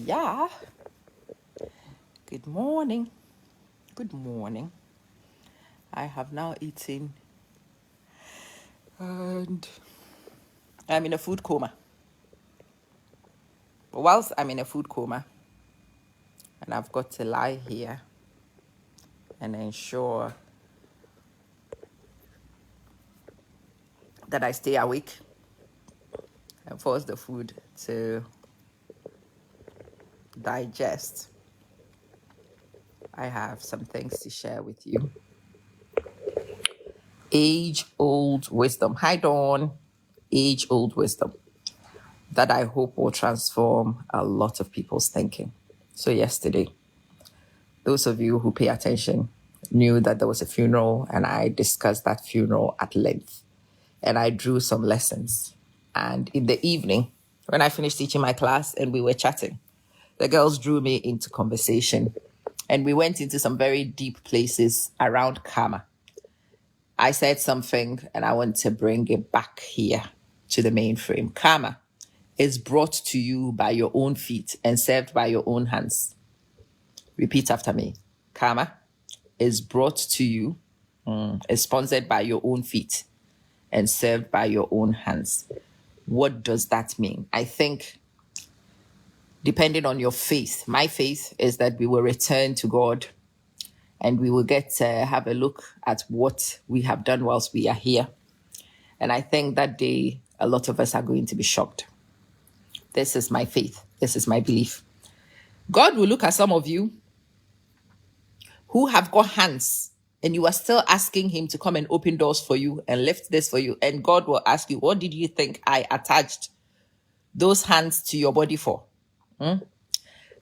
Yeah. Good morning. Good morning. I have now eaten and I'm in a food coma. But whilst I'm in a food coma and I've got to lie here and ensure that I stay awake and force the food to digest, I have some things to share with you. Age-old wisdom. Hi, Dawn. Age-old wisdom that I hope will transform a lot of people's thinking. So yesterday, those of you who pay attention knew that there was a funeral and I discussed that funeral at length and I drew some lessons. And in the evening, when I finished teaching my class and we were chatting, the girls drew me into conversation and we went into some very deep places around karma. I said something and I want to bring it back here to the mainframe. Karma is brought to you by your own feet and served by your own hands. Repeat after me. Karma is brought to you, is sponsored by your own feet and served by your own hands. What does that mean? I think depending on your faith, my faith is that we will return to God and we will get to have a look at what we have done whilst we are here. And I think that day, a lot of us are going to be shocked. This is my faith. This is my belief. God will look at some of you who have got hands and you are still asking him to come and open doors for you and lift this for you. And God will ask you, what did you think I attached those hands to your body for?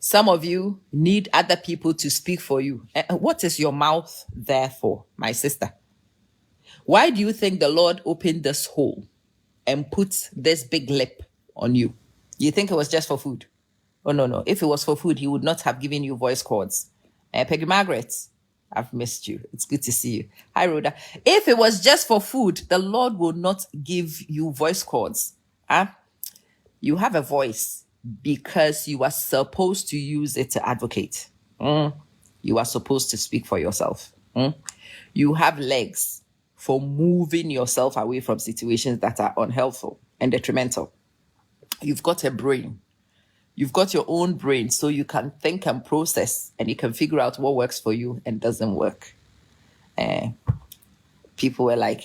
Some of you need other people to speak for you. What is your mouth there for, my sister? Why do you think the Lord opened this hole and put this big lip on you? You think it was just for food? Oh, no. If it was for food, he would not have given you voice cords. Peggy Margaret, I've missed you. It's good to see you. Hi, Rhoda. If it was just for food, the Lord will not give you voice cords. You have a voice because you are supposed to use it to advocate. You are supposed to speak for yourself. You have legs for moving yourself away from situations that are unhelpful and detrimental. You've got a brain. You've got your own brain so you can think and process and you can figure out what works for you and doesn't work. People were like,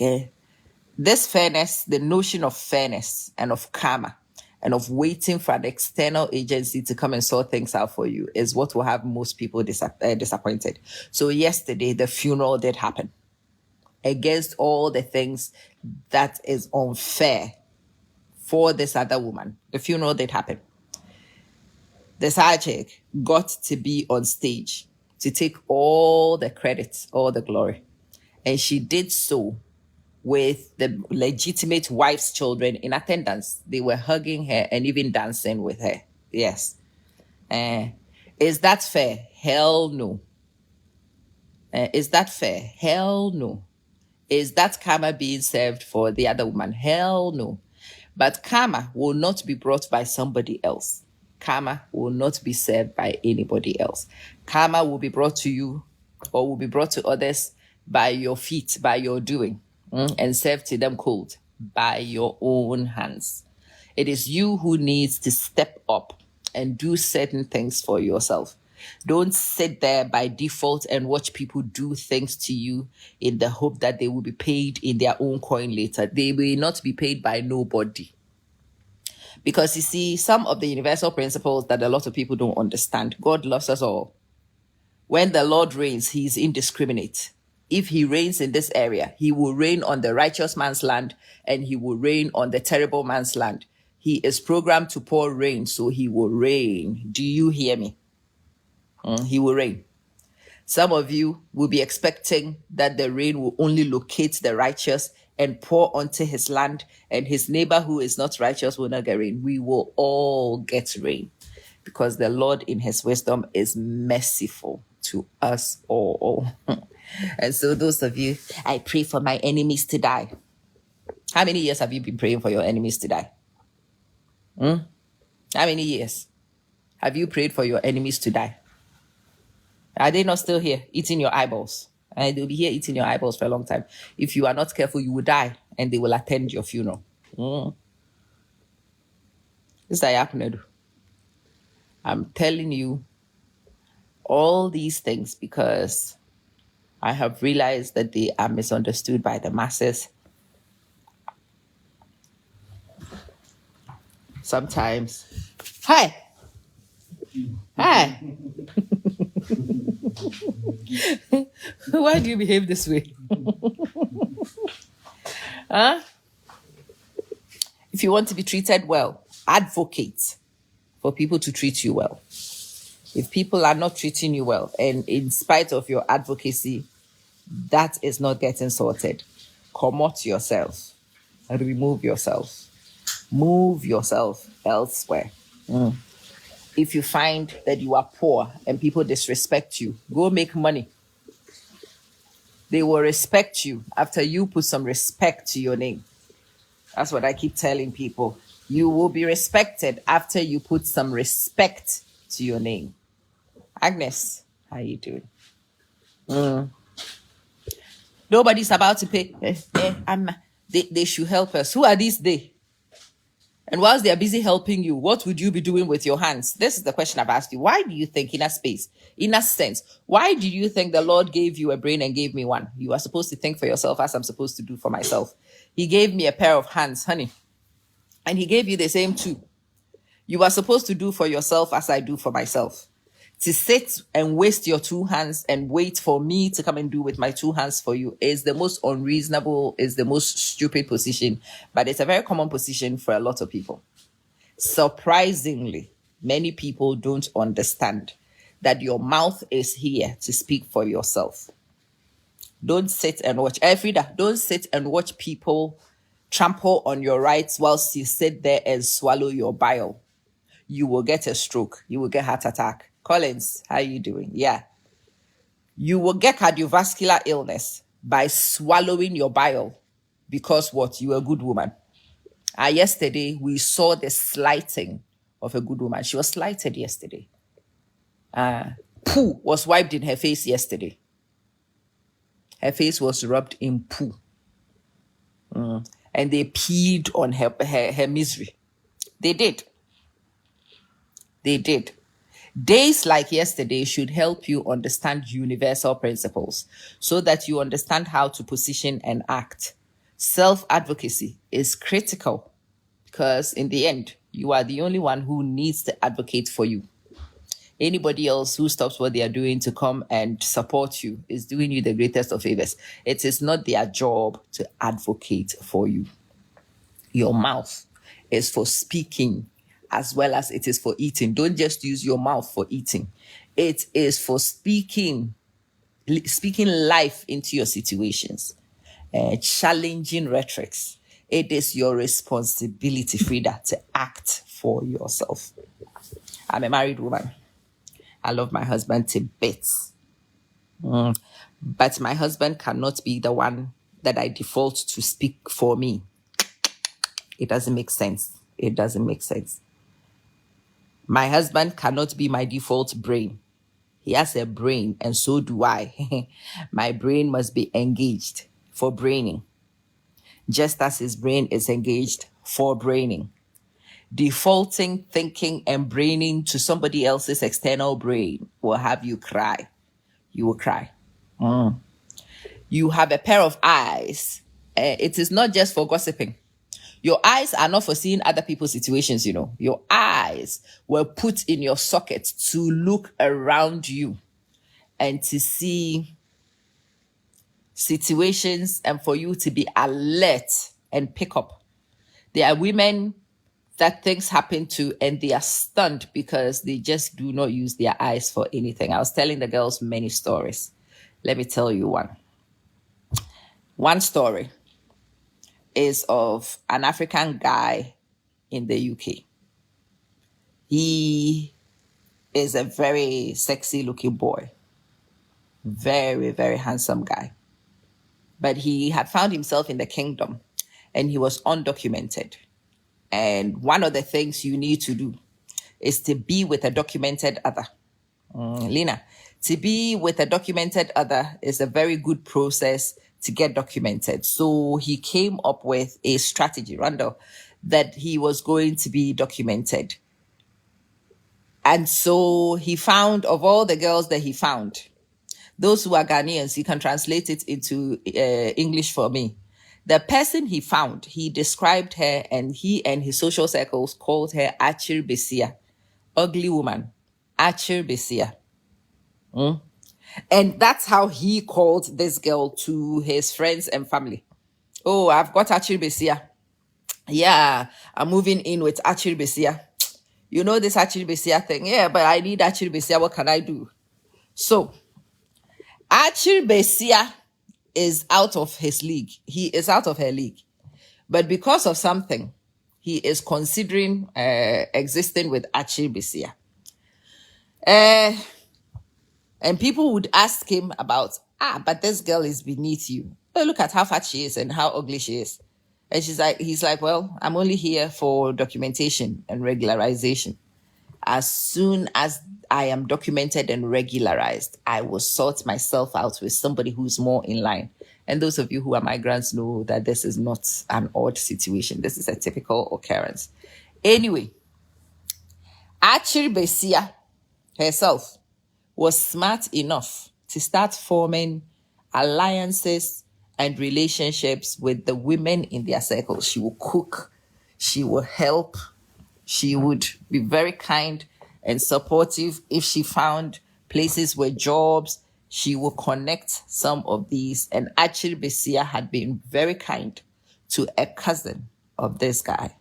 this fairness, the notion of fairness and of karma and of waiting for an external agency to come and sort things out for you is what will have most people disappointed. So yesterday, the funeral did happen. Against all the things that is unfair for this other woman, the funeral did happen. The side chick got to be on stage to take all the credit, all the glory. And she did so with the legitimate wife's children in attendance. They were hugging her and even dancing with her. Yes. Is that fair? Hell no. Is that fair? Hell no. Is that karma being served for the other woman? Hell no. But karma will not be brought by somebody else. Karma will not be served by anybody else. Karma will be brought to you or will be brought to others by your feet, by your doing, and served to them cold by your own hands. It is you who needs to step up and do certain things for yourself. Don't sit there by default and watch people do things to you in the hope that they will be paid in their own coin later. They will not be paid by nobody. Because you see, some of the universal principles that a lot of people don't understand. God loves us all. When the Lord reigns, he is indiscriminate. If he reigns in this area, he will reign on the righteous man's land and he will reign on the terrible man's land. He is programmed to pour rain, so he will reign. Do you hear me? He will reign. Some of you will be expecting that the rain will only locate the righteous and pour onto his land, and his neighbor who is not righteous will not get rain. We will all get rain because the Lord in his wisdom is merciful to us all. And so those of you, I pray for my enemies to die. How many years have you been praying for your enemies to die? How many years? Have you prayed for your enemies to die? Are they not still here eating your eyeballs? And they'll be here eating your eyeballs for a long time. If you are not careful, you will die and they will attend your funeral. This is happening. I'm telling you all these things because I have realized that they are misunderstood by the masses. Sometimes. Hi. Why do you behave this way? Huh? If you want to be treated well, advocate for people to treat you well. If people are not treating you well, and in spite of your advocacy, that is not getting sorted, come out yourself and remove yourself. Move yourself elsewhere. If you find that you are poor and people disrespect you, go make money. They will respect you after you put some respect to your name. That's what I keep telling people. You will be respected after you put some respect to your name. Agnes, how you doing? Nobody's about to pay. They should help us. Who are these they? And whilst they are busy helping you, what would you be doing with your hands? This is the question I've asked you. Why do you think, in a sense, why do you think the Lord gave you a brain and gave me one? You are supposed to think for yourself as I'm supposed to do for myself. He gave me a pair of hands, honey. And he gave you the same two. You are supposed to do for yourself as I do for myself. To sit and waste your two hands and wait for me to come and do with my two hands for you is the most unreasonable, is the most stupid position, but it's a very common position for a lot of people. Surprisingly, many people don't understand that your mouth is here to speak for yourself. Don't sit and watch. Elfrida, don't sit and watch people trample on your rights whilst you sit there and swallow your bile. You will get a stroke. You will get heart attack. Collins, how are you doing? Yeah. You will get cardiovascular illness by swallowing your bile because what? You are a good woman. Yesterday, we saw the slighting of a good woman. She was slighted yesterday. Poo was wiped in her face yesterday. Her face was rubbed in poo. And they peed on her misery. They did. Days like yesterday should help you understand universal principles so that you understand how to position and act. Self-advocacy is critical because in the end, you are the only one who needs to advocate for you. Anybody else who stops what they are doing to come and support you is doing you the greatest of favors. It is not their job to advocate for you. Your mouth is for speaking as well as it is for eating. Don't just use your mouth for eating. It is for speaking life into your situations, challenging rhetorics. It is your responsibility, Frida, to act for yourself. I'm a married woman. I love my husband to bits. But my husband cannot be the one that I default to speak for me. It doesn't make sense. My husband cannot be my default brain. He has a brain, and so do I. My brain must be engaged for braining, just as his brain is engaged for braining. Defaulting, thinking, and braining to somebody else's external brain will have you cry. You will cry. You have a pair of eyes. It is not just for gossiping. Your eyes are not for seeing other people's situations, you know. Your eyes were put in your socket to look around you and to see situations and for you to be alert and pick up. There are women that things happen to and they are stunned because they just do not use their eyes for anything. I was telling the girls many stories. Let me tell you one. One story is of an African guy in the UK. He is a very sexy looking boy. Very, very handsome guy. But he had found himself in the kingdom and he was undocumented. And one of the things you need to do is to be with a documented other. Lena, to be with a documented other is a very good process to get documented. So he came up with a strategy, Randall, that he was going to be documented. And so he found, of all the girls that he found, those who are Ghanaians, you can translate it into English for me. The person he found, he described her, and he and his social circles called her Achir Besia, ugly woman, Achir Besia. And that's how he called this girl to his friends and family. Oh, I've got Achir Besia. Yeah, I'm moving in with Achir Besia. You know this Achir Besia thing? Yeah, but I need Achir Besia. What can I do? So, Achir Besia is out of his league. He is out of her league. But because of something, he is considering existing with Achir Besia. And people would ask him about, but this girl is beneath you. Oh, look at how fat she is and how ugly she is. And he's like, well, I'm only here for documentation and regularization. As soon as I am documented and regularized, I will sort myself out with somebody who's more in line. And those of you who are migrants know that this is not an odd situation. This is a typical occurrence. Anyway, Achir Besia herself was smart enough to start forming alliances and relationships with the women in their circles. She will cook, she will help, she would be very kind and supportive. If she found places where jobs, she will connect some of these. And actually, Besia had been very kind to a cousin of this guy.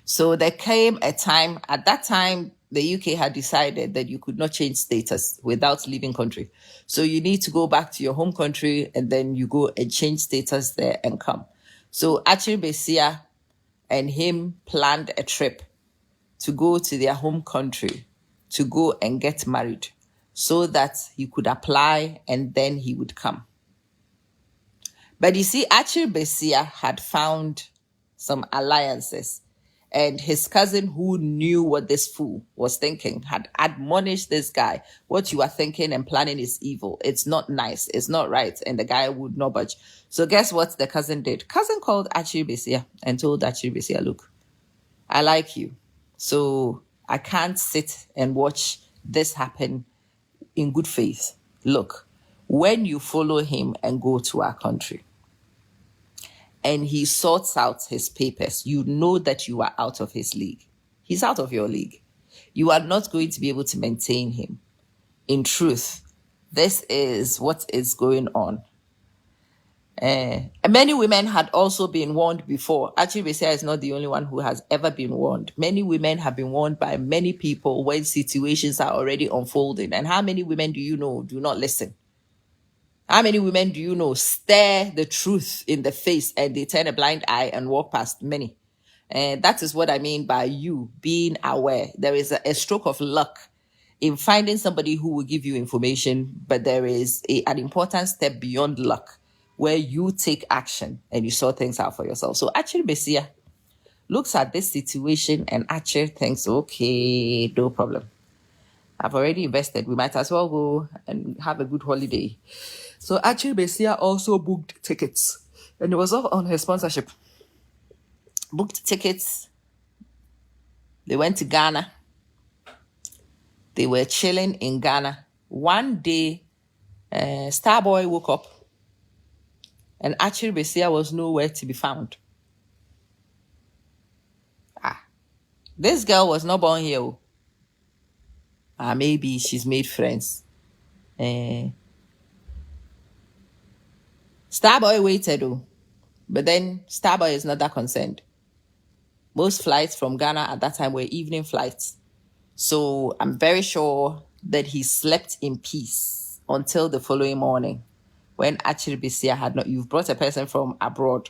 So there came a time, at that time, the UK had decided that you could not change status without leaving country. So you need to go back to your home country and then you go and change status there and come. So actually, Besia and him planned a trip to go to their home country to go and get married so that he could apply and then he would come. But you see, actually, Besia had found some alliances. And his cousin, who knew what this fool was thinking, had admonished this guy, what you are thinking and planning is evil. It's not nice. It's not right. And the guy would not budge. So guess what the cousin did? Cousin called Achir Besia and told Achir Besia, look, I like you. So I can't sit and watch this happen in good faith. Look, when you follow him and go to our country, and he sorts out his papers, you know that you are out of his league. He's out of your league. You are not going to be able to maintain him. In truth, this is what is going on. Many women had also been warned before. Actually, Besia is not the only one who has ever been warned. Many women have been warned by many people when situations are already unfolding. And how many women do you know do not listen? How many women do you know stare the truth in the face and they turn a blind eye and walk past? Many. And that is what I mean by you being aware. There is a stroke of luck in finding somebody who will give you information, but there is an important step beyond luck where you take action and you sort things out for yourself. So actually, Besia looks at this situation and actually thinks, okay, no problem. I've already invested. We might as well go and have a good holiday. So actually, Besia also booked tickets. And it was all on her sponsorship. Booked tickets. They went to Ghana. They were chilling in Ghana. One day, Starboy woke up. And actually, Besia was nowhere to be found. This girl was not born here. Maybe she's made friends. Starboy waited, but then Starboy is not that concerned. Most flights from Ghana at that time were evening flights. So I'm very sure that he slept in peace until the following morning when actually Besia had not. You've brought a person from abroad.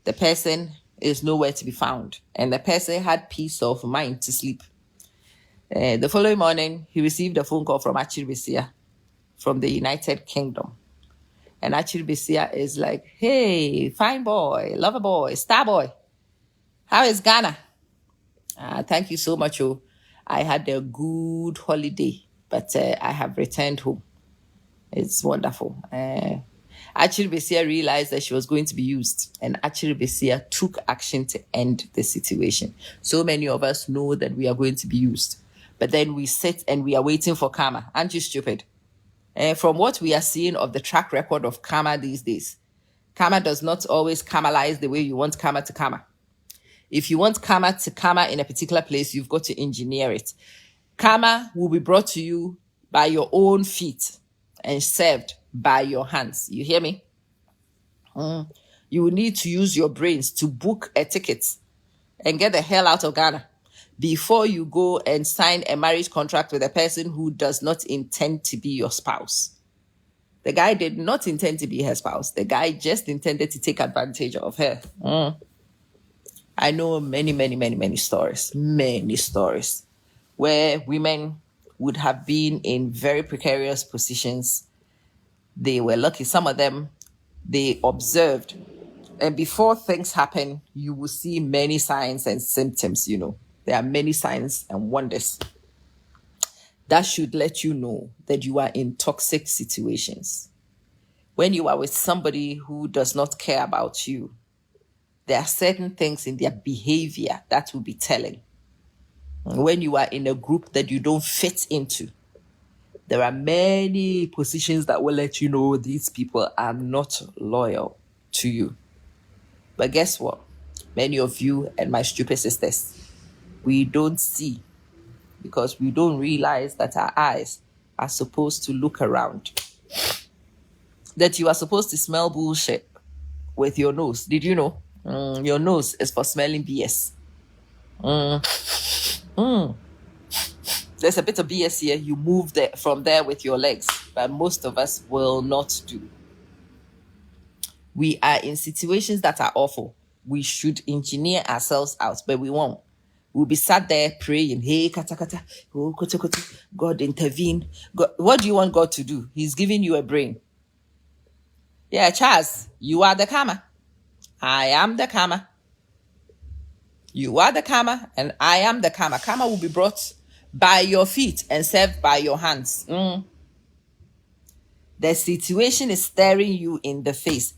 The person is nowhere to be found. And the person had peace of mind to sleep. The following morning, he received a phone call from Achir Besia from the United Kingdom. And Achir Besia is like, hey, fine boy, lover boy, star boy. How is Ghana? Thank you so much. Oh, I had a good holiday, but I have returned home. It's wonderful. Actually, Besia realized that she was going to be used, and actually, Besia took action to end the situation. So many of us know that we are going to be used, but then we sit and we are waiting for karma. Aren't you stupid? From what we are seeing of the track record of karma these days, karma does not always karmalize the way you want karma to karma. If you want karma to karma in a particular place, you've got to engineer it. Karma will be brought to you by your own feet and served by your hands. You hear me? You will need to use your brains to book a ticket and get the hell out of Ghana before you go and sign a marriage contract with a person who does not intend to be your spouse. The guy did not intend to be her spouse. The guy just intended to take advantage of her. I know many stories where women would have been in very precarious positions. They were lucky. Some of them, they observed. And before things happen, you will see many signs and symptoms, There are many signs and wonders that should let you know that you are in toxic situations. When you are with somebody who does not care about you, there are certain things in their behavior that will be telling. When you are in a group that you don't fit into, there are many positions that will let you know these people are not loyal to you. But guess what? Many of you and my stupid sisters, we don't see because we don't realize that our eyes are supposed to look around. That you are supposed to smell bullshit with your nose. Did you know? Your nose is for smelling BS. There's a bit of BS here. You move from there with your legs, but most of us will not do. We are in situations that are awful. We should engineer ourselves out, but we won't. We'll be sat there praying, hey, kata kata, oh, koto koto, God intervene. God, what do you want God to do? He's giving you a brain. Yeah, Charles, you are the karma. I am the karma. You are the karma, and I am the karma. Karma will be brought by your feet and served by your hands. The situation is staring you in the face.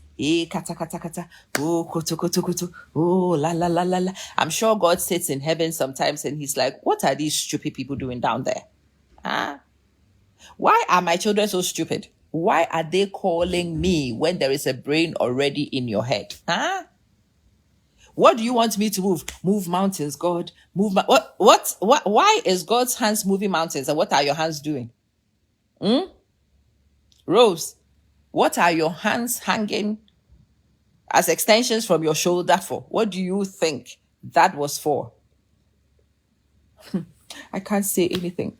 Kata kata kata. Oh, koto koto koto. Oh, la la la la la. I'm sure God sits in heaven sometimes and he's like, what are these stupid people doing down there? Why are my children so stupid? Why are they calling me when there is a brain already in your head? What do you want me to move? Move mountains, God. Move what? Why is God's hands moving mountains? And what are your hands doing? Rose, what are your hands hanging as extensions from your shoulder for? What do you think that was for? I can't say anything.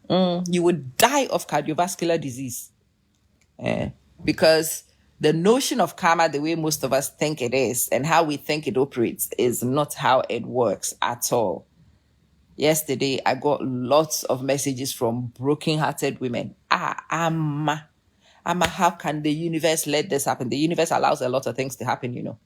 You would die of cardiovascular disease. Because the notion of karma, the way most of us think it is and how we think it operates, is not how it works at all. Yesterday, I got lots of messages from broken-hearted women. Amma, how can the universe let this happen? The universe allows a lot of things to happen,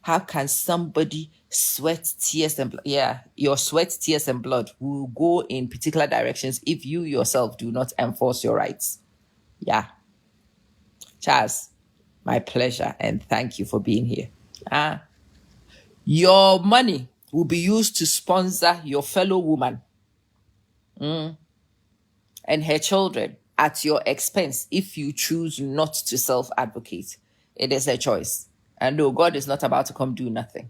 How can somebody sweat, tears, and blood? Yeah, your sweat, tears, and blood will go in particular directions if you yourself do not enforce your rights. Yeah. Charles, my pleasure, and thank you for being here. Your money will be used to sponsor your fellow woman and her children at your expense if you choose not to self-advocate. It is a choice. And no, God is not about to come do nothing.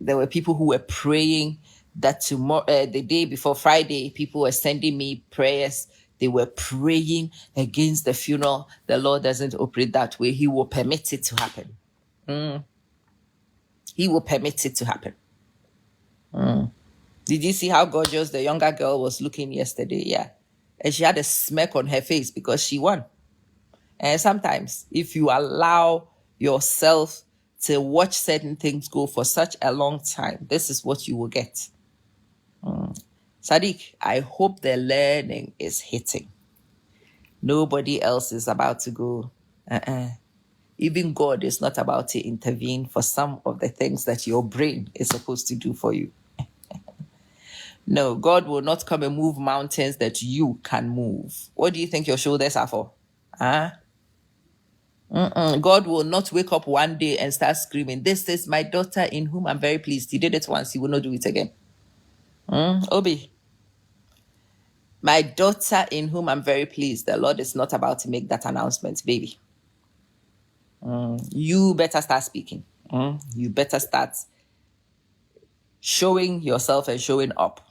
There were people who were praying that tomorrow, the day before Friday, people were sending me prayers. They were praying against the funeral. The Lord doesn't operate that way. He will permit it to happen. He will permit it to happen. Did you see how gorgeous the younger girl was looking yesterday? Yeah. And she had a smirk on her face because she won. And sometimes if you allow yourself to watch certain things go for such a long time, this is what you will get. Sadiq, I hope the learning is hitting. Nobody else is about to go. Even God is not about to intervene for some of the things that your brain is supposed to do for you. No, God will not come and move mountains that you can move. What do you think your shoulders are for? Huh? God will not wake up one day and start screaming, "This is my daughter in whom I'm very pleased." He did it once, he will not do it again. Obi, my daughter in whom I'm very pleased. The Lord is not about to make that announcement, baby. You better start speaking. You better start showing yourself and showing up.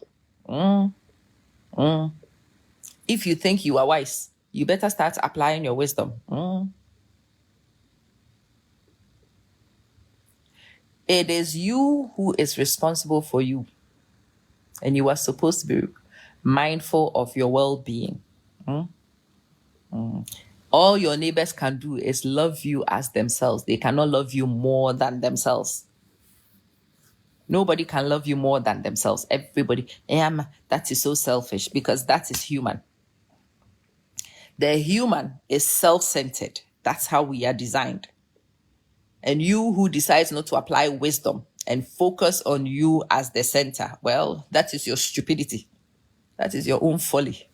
If you think you are wise, you better start applying your wisdom. It is you who is responsible for you. And you are supposed to be mindful of your well-being. All your neighbors can do is love you as themselves. They cannot love you more than themselves. Nobody can love you more than themselves. Everybody. That is so selfish because that is human. The human is self-centered. That's how we are designed. And you who decides not to apply wisdom and focus on you as the center, well, that is your stupidity. That is your own folly.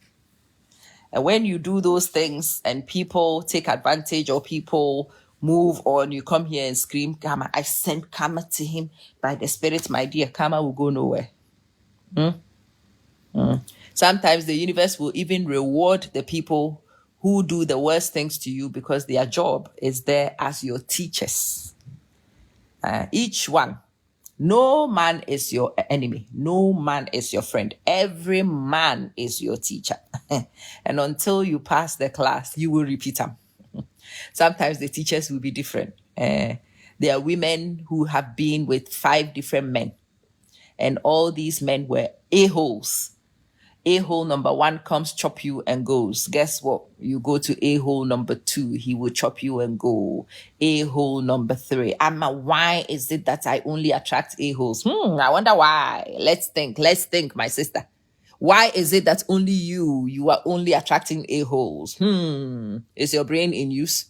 And when you do those things and people take advantage or people move on, you come here and scream, "Karma, I sent karma to him by the Spirit, my dear." Karma will go nowhere. Sometimes the universe will even reward the people who do the worst things to you because their job is there as your teachers. Each one. No man is your enemy. No man is your friend. Every man is your teacher. And until you pass the class, you will repeat them. Sometimes the teachers will be different. There are women who have been with 5 different men. And all these men were a-holes. A-hole number 1 comes, chop you and goes. Guess what? You go to a-hole number 2, he will chop you and go. A-hole number 3. Why is it that I only attract a-holes? I wonder why. Let's think, my sister. Why is it that only you are only attracting a-holes? Is your brain in use?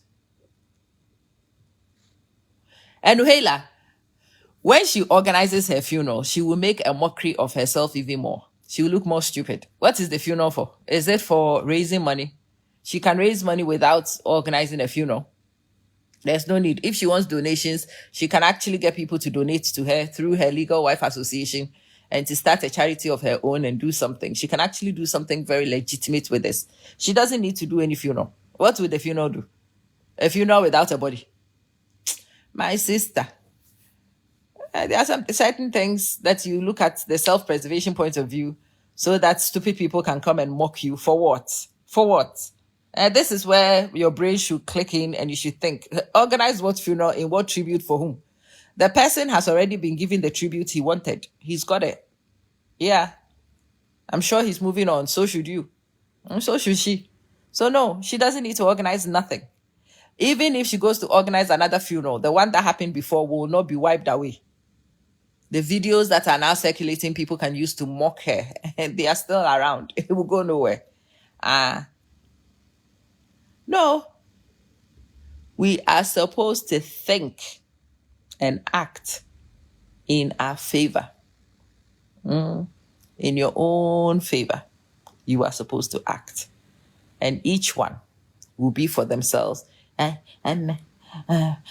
And Uhela, when she organizes her funeral, she will make a mockery of herself even more. She will look more stupid. What is the funeral for? Is it for raising money? She can raise money without organizing a funeral. There's no need. If she wants donations, she can actually get people to donate to her through her legal wife association and to start a charity of her own and do something. She can actually do something very legitimate with this. She doesn't need to do any funeral. What would the funeral do? A funeral without a body. My sister. There are some certain things that you look at the self-preservation point of view so that stupid people can come and mock you. For what? For what? This is where your brain should click in and you should think. Organize what funeral in what tribute for whom? The person has already been given the tribute he wanted. He's got it. Yeah. I'm sure he's moving on. So should you. And so should she. So no, she doesn't need to organize nothing. Even if she goes to organize another funeral, the one that happened before will not be wiped away. The videos that are now circulating, people can use to mock her, and they are still around. It will go nowhere. No. We are supposed to think and act in our favor. In your own favor, you are supposed to act. And each one will be for themselves. And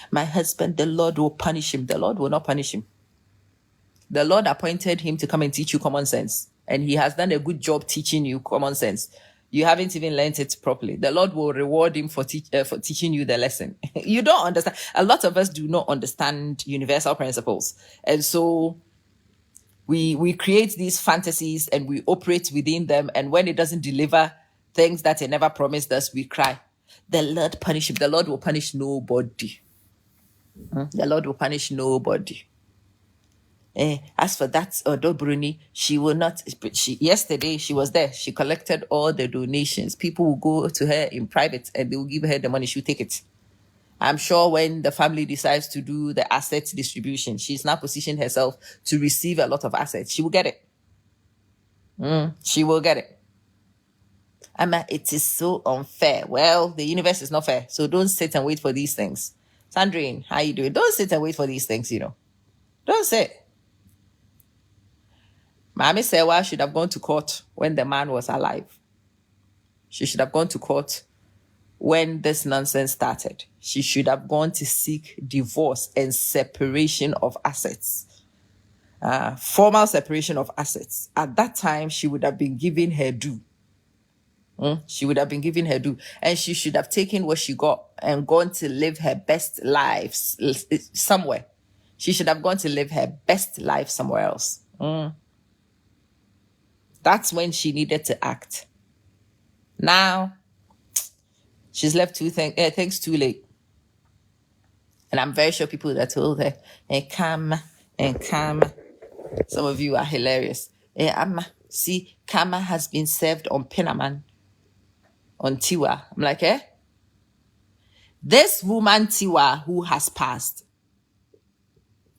my husband, the Lord will punish him. The Lord will not punish him. The Lord appointed him to come and teach you common sense. And he has done a good job teaching you common sense. You haven't even learned it properly. The Lord will reward him for teaching you the lesson. You don't understand. A lot of us do not understand universal principles. And so we create these fantasies and we operate within them. And when it doesn't deliver things that it never promised us, we cry. The Lord punish him. The Lord will punish nobody. The Lord will punish nobody. As for that Odobruni, she will not. Yesterday, she was there. She collected all the donations. People will go to her in private and they will give her the money. She'll take it. I'm sure when the family decides to do the asset distribution, she's now positioned herself to receive a lot of assets. She will get it. She will get it. It is so unfair. Well, the universe is not fair. So don't sit and wait for these things. Sandrine, how you doing? Don't sit and wait for these things, Don't sit. Mami Sewa should have gone to court when the man was alive. She should have gone to court when this nonsense started. She should have gone to seek divorce and separation of assets. Formal separation of assets. At that time, she would have been given her due. She would have been given her due. And she should have taken what she got and gone to live her best life somewhere. She should have gone to live her best life somewhere else. That's when she needed to act. Now, she's left things too late. And I'm very sure people that told her, and come. Some of you are hilarious. See, Kama has been served on Pinaman, on Tiwa. I'm like, this woman Tiwa who has passed,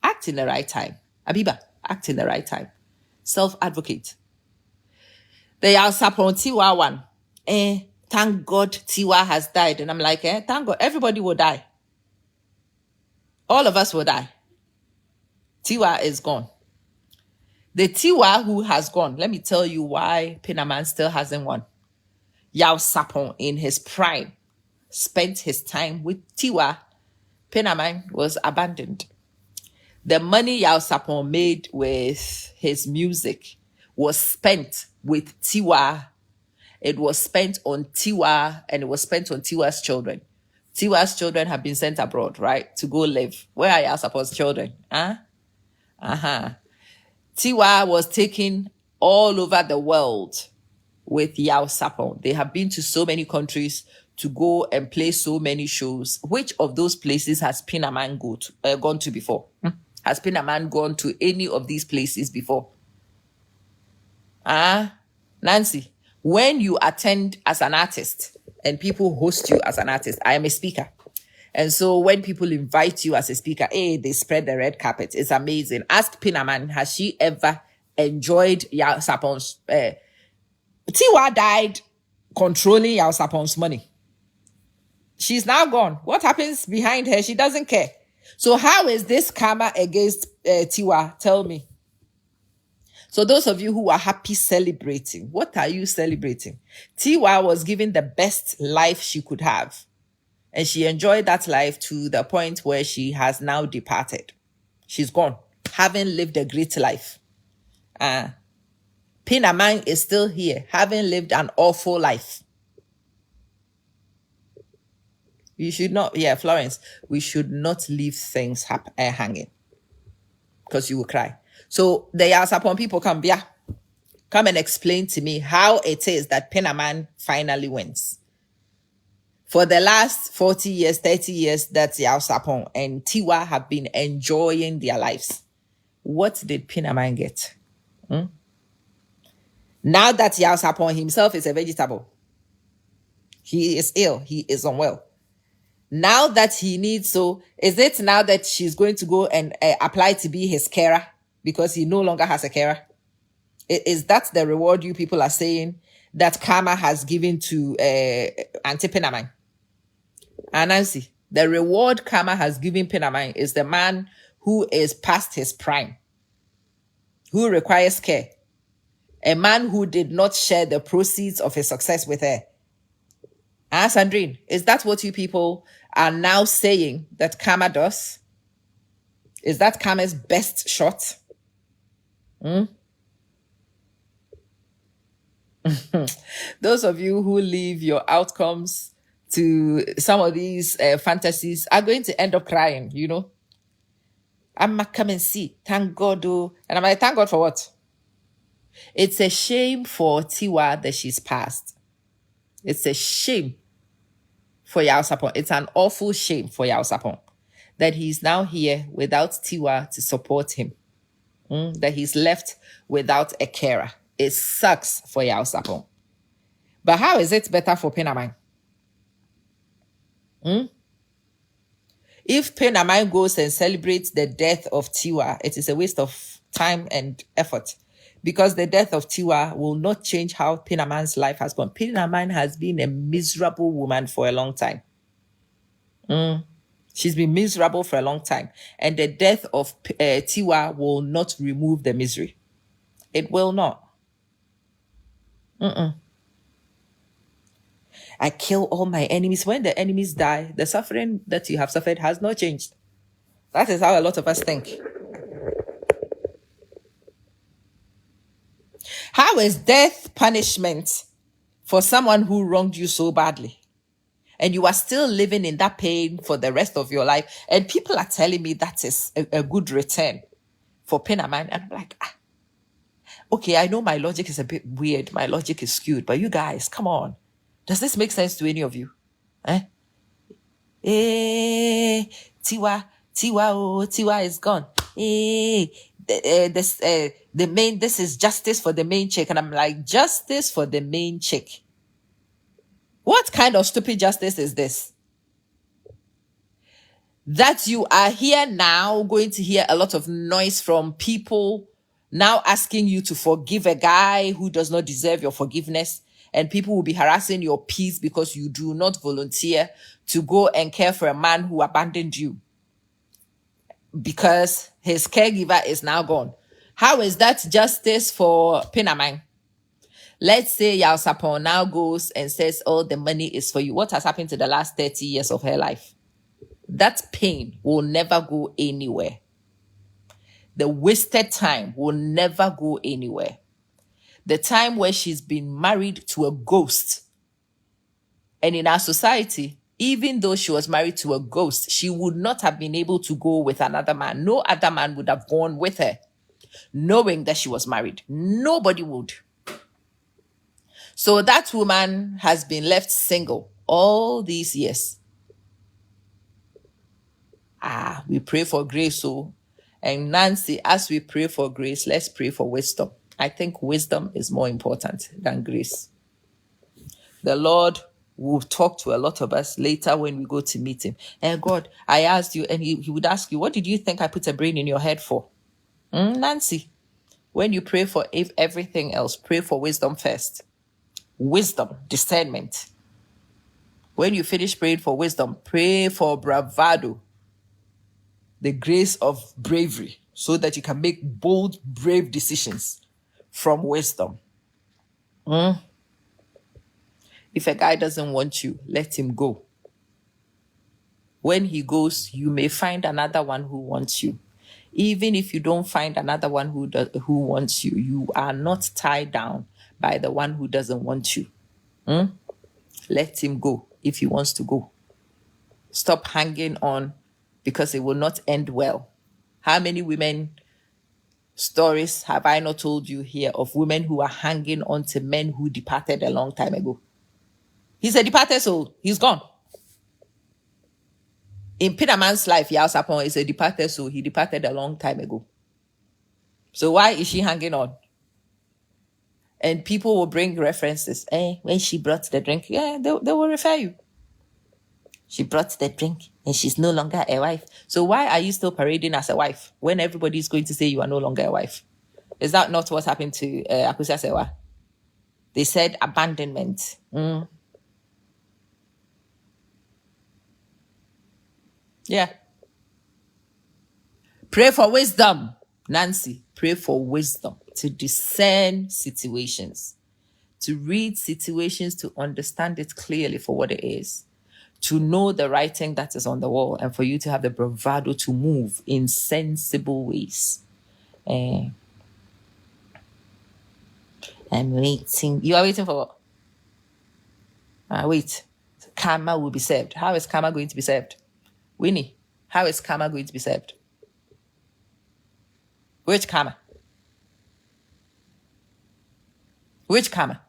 act in the right time. Abiba, act in the right time. Self-advocate. They are upon Tiwa one. Thank God Tiwa has died. And I'm like, thank God, everybody will die. All of us will die. Tiwa is gone. The Tiwa who has gone, let me tell you why Pinaman still hasn't won. Yao Sapon, in his prime, spent his time with Tiwa. Pinaman was abandoned. The money Yao Sapon made with his music was spent with Tiwa. It was spent on Tiwa, and it was spent on Tiwa's children. Tiwa's children have been sent abroad, right, to go live. Where are Yao Sapon's children? Tiwa was taken all over the world with Yao Sapon. They have been to so many countries to go and play so many shows. Which of those places has Pinaman gone to before? Has Pinaman gone to any of these places before? Nancy, when you attend as an artist and people host you as an artist, I am a speaker. And so when people invite you as a speaker, they spread the red carpet. It's amazing. Ask Pinaman, has she ever enjoyed Yao Sapon's... Tiwa died controlling Yao Sapon's money. She's now gone. What happens behind her? She doesn't care. So how is this karma against Tiwa? Tell me. So those of you who are happy celebrating, what are you celebrating? Tiwa was given the best life she could have. And she enjoyed that life to the point where she has now departed. She's gone, having lived a great life. Pinaman is still here, having lived an awful life. You should not, Florence, we should not leave things hanging. Because you will cry. So the Yao Sapon people come and explain to me how it is that Pinaman finally wins. For the last 40 years, 30 years, that Yao Sapon and Tiwa have been enjoying their lives. What did Pinaman get? Now that Yao Sapon himself is a vegetable, he is ill, he is unwell. Now that he needs, so is it now that she's going to go and apply to be his carer because he no longer has a carer? Is that the reward you people are saying that karma has given to Auntie Pinaman? And Nancy, the reward karma has given Pinaman is the man who is past his prime, who requires care, a man who did not share the proceeds of his success with her. Sandrine, is that what you people are now saying that karma does? Is that karma's best shot? Those of you who leave your outcomes to some of these fantasies are going to end up crying, I'm going to come and see. Thank God. And I'm like, thank God for what? It's a shame for Tiwa that she's passed. It's a shame for Yao Sapon. It's an awful shame for Yao Sapon that he's now here without Tiwa to support him. That he's left without a carer. It sucks for Yao Sapon. But how is it better for Pinaman? If Pinaman goes and celebrates the death of Tiwa, it is a waste of time and effort. Because the death of Tiwa will not change how Pinaman's life has gone. Pinaman has been a miserable woman for a long time. She's been miserable for a long time. And the death of Tiwa will not remove the misery. It will not. I kill all my enemies. When the enemies die, the suffering that you have suffered has not changed. That is how a lot of us think. How is death punishment for someone who wronged you so badly? And you are still living in that pain for the rest of your life. And people are telling me that is a good return for pain and mind. And I'm like, okay, I know my logic is a bit weird. My logic is skewed. But you guys, come on. Does this make sense to any of you? Tiwa, Tiwa is gone. This is justice for the main chick. And I'm like, justice for the main chick? What kind of stupid justice is this? That you are here now going to hear a lot of noise from people now asking you to forgive a guy who does not deserve your forgiveness. And people will be harassing your peace because you do not volunteer to go and care for a man who abandoned you because his caregiver is now gone. How is that justice for Pinamang? Let's say Yao Sapon now goes and says, oh, the money is for you. What has happened to the last 30 years of her life? That pain will never go anywhere. The wasted time will never go anywhere. The time where she's been married to a ghost. And in our society, even though she was married to a ghost, she would not have been able to go with another man. No other man would have gone with her, knowing that she was married. Nobody would. So that woman has been left single all these years. We pray for grace. And Nancy, as we pray for grace, let's pray for wisdom. I think wisdom is more important than grace. The Lord will talk to a lot of us later when we go to meet him. And God, I asked you, and he would ask you, what did you think I put a brain in your head for? Nancy, when you pray for everything else, pray for wisdom first. Wisdom, discernment. When you finish praying for wisdom, pray for bravado, the grace of bravery, so that you can make bold, brave decisions from wisdom. If a guy doesn't want you, let him go. When he goes, you may find another one who wants you. Even if you don't find another one who wants you, you are not tied down by the one who doesn't want you. Let him go if he wants to go. Stop hanging on because it will not end well. How many women stories have I not told you here of women who are hanging on to men who departed a long time ago? He's a departed soul. He's gone. In Peter Man's life, Yao Sapon is a departed soul. He departed a long time ago. So why is she hanging on? And people will bring references. When she brought the drink, they will refer you. She brought the drink and she's no longer a wife. So why are you still parading as a wife when everybody is going to say you are no longer a wife? Is that not what happened to Akusa Sewa? They said abandonment. Yeah. Pray for wisdom, Nancy. Pray for wisdom to discern situations, to read situations, to understand it clearly for what it is, to know the writing that is on the wall, and for you to have the bravado to move in sensible ways. I'm waiting. You are waiting for what? Wait. Karma will be served. How is karma going to be served? Winnie, how is karma going to be served? Which karma? Which karma?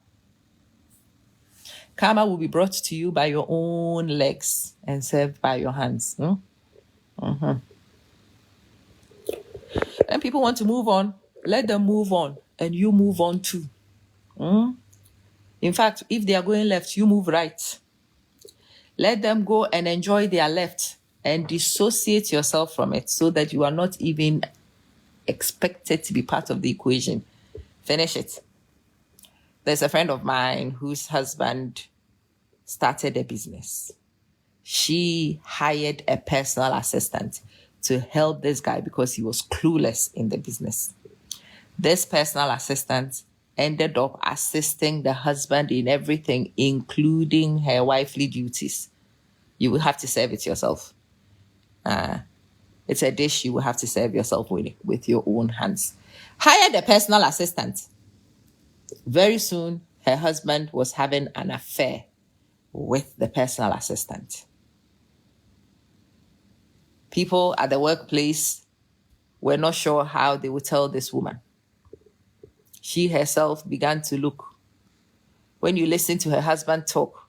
Karma will be brought to you by your own legs and served by your hands. And people want to move on. Let them move on. And you move on too. In fact, if they are going left, you move right. Let them go and enjoy their left and dissociate yourself from it so that you are not even expected to be part of the equation. Finish it. There's a friend of mine whose husband started a business. she hired a personal assistant to help this guy because he was clueless in the business. This personal assistant ended up assisting the husband in everything, including her wifely duties. You will have to serve it yourself. It's a dish you will have to serve yourself with your own hands. Hired a personal assistant. Very soon, her husband was having an affair with the personal assistant. People at the workplace were not sure how they would tell this woman. She herself began to look. When you listen to her husband talk,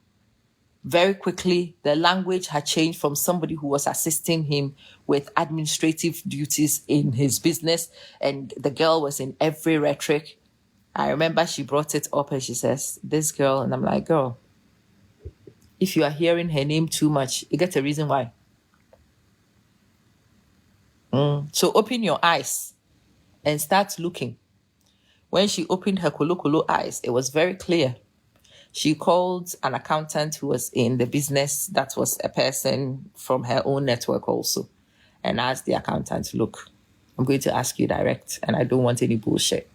very quickly, the language had changed from somebody who was assisting him with administrative duties in his business, and the girl was in every rhetoric. I remember she brought it up and she says, this girl, and I'm like, girl, if you are hearing her name too much, you get a reason why. So open your eyes and start looking. When she opened her kolo eyes, it was very clear. She called an accountant who was in the business, that was a person from her own network also, and asked the accountant, look, I'm going to ask you direct, and I don't want any bullshit.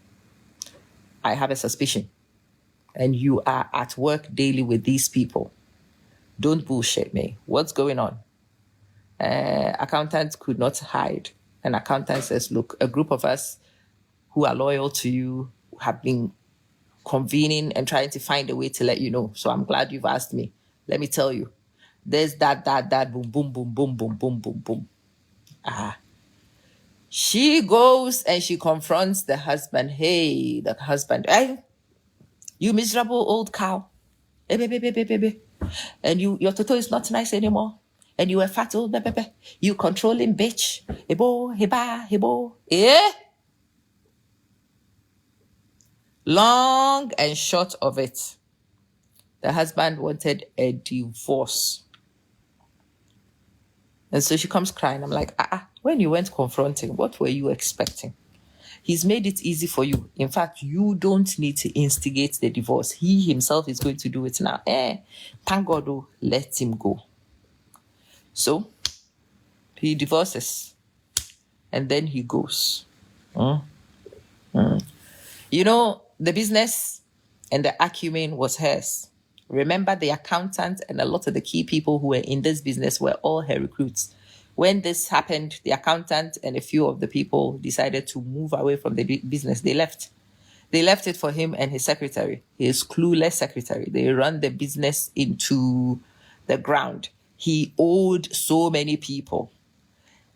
I have a suspicion, and you are at work daily with these people. Don't bullshit me. What's going on? Accountant could not hide. An accountant says, look, a group of us who are loyal to you have been convening and trying to find a way to let you know. So I'm glad you've asked me. Let me tell you. There's that, boom, boom, boom, boom, boom, boom, boom, boom. She goes and she confronts the husband. Hey, the husband, hey, you miserable old cow. Hey, baby. And your toto is not nice anymore. And you a fat old baby. You controlling bitch. Hebo. Yeah. Long and short of it, the husband wanted a divorce. And so she comes crying. I'm like, when you went confronting, what were you expecting? He's made it easy for you. In fact, you don't need to instigate the divorce. He himself is going to do it now. Thank God, let him go. So he divorces and then he goes. You know, the business and the acumen was hers. Remember, the accountant and a lot of the key people who were in this business were all her recruits. When this happened, the accountant and a few of the people decided to move away from the business. They left. They left it for him and his secretary, his clueless secretary. They ran the business into the ground. He owed so many people.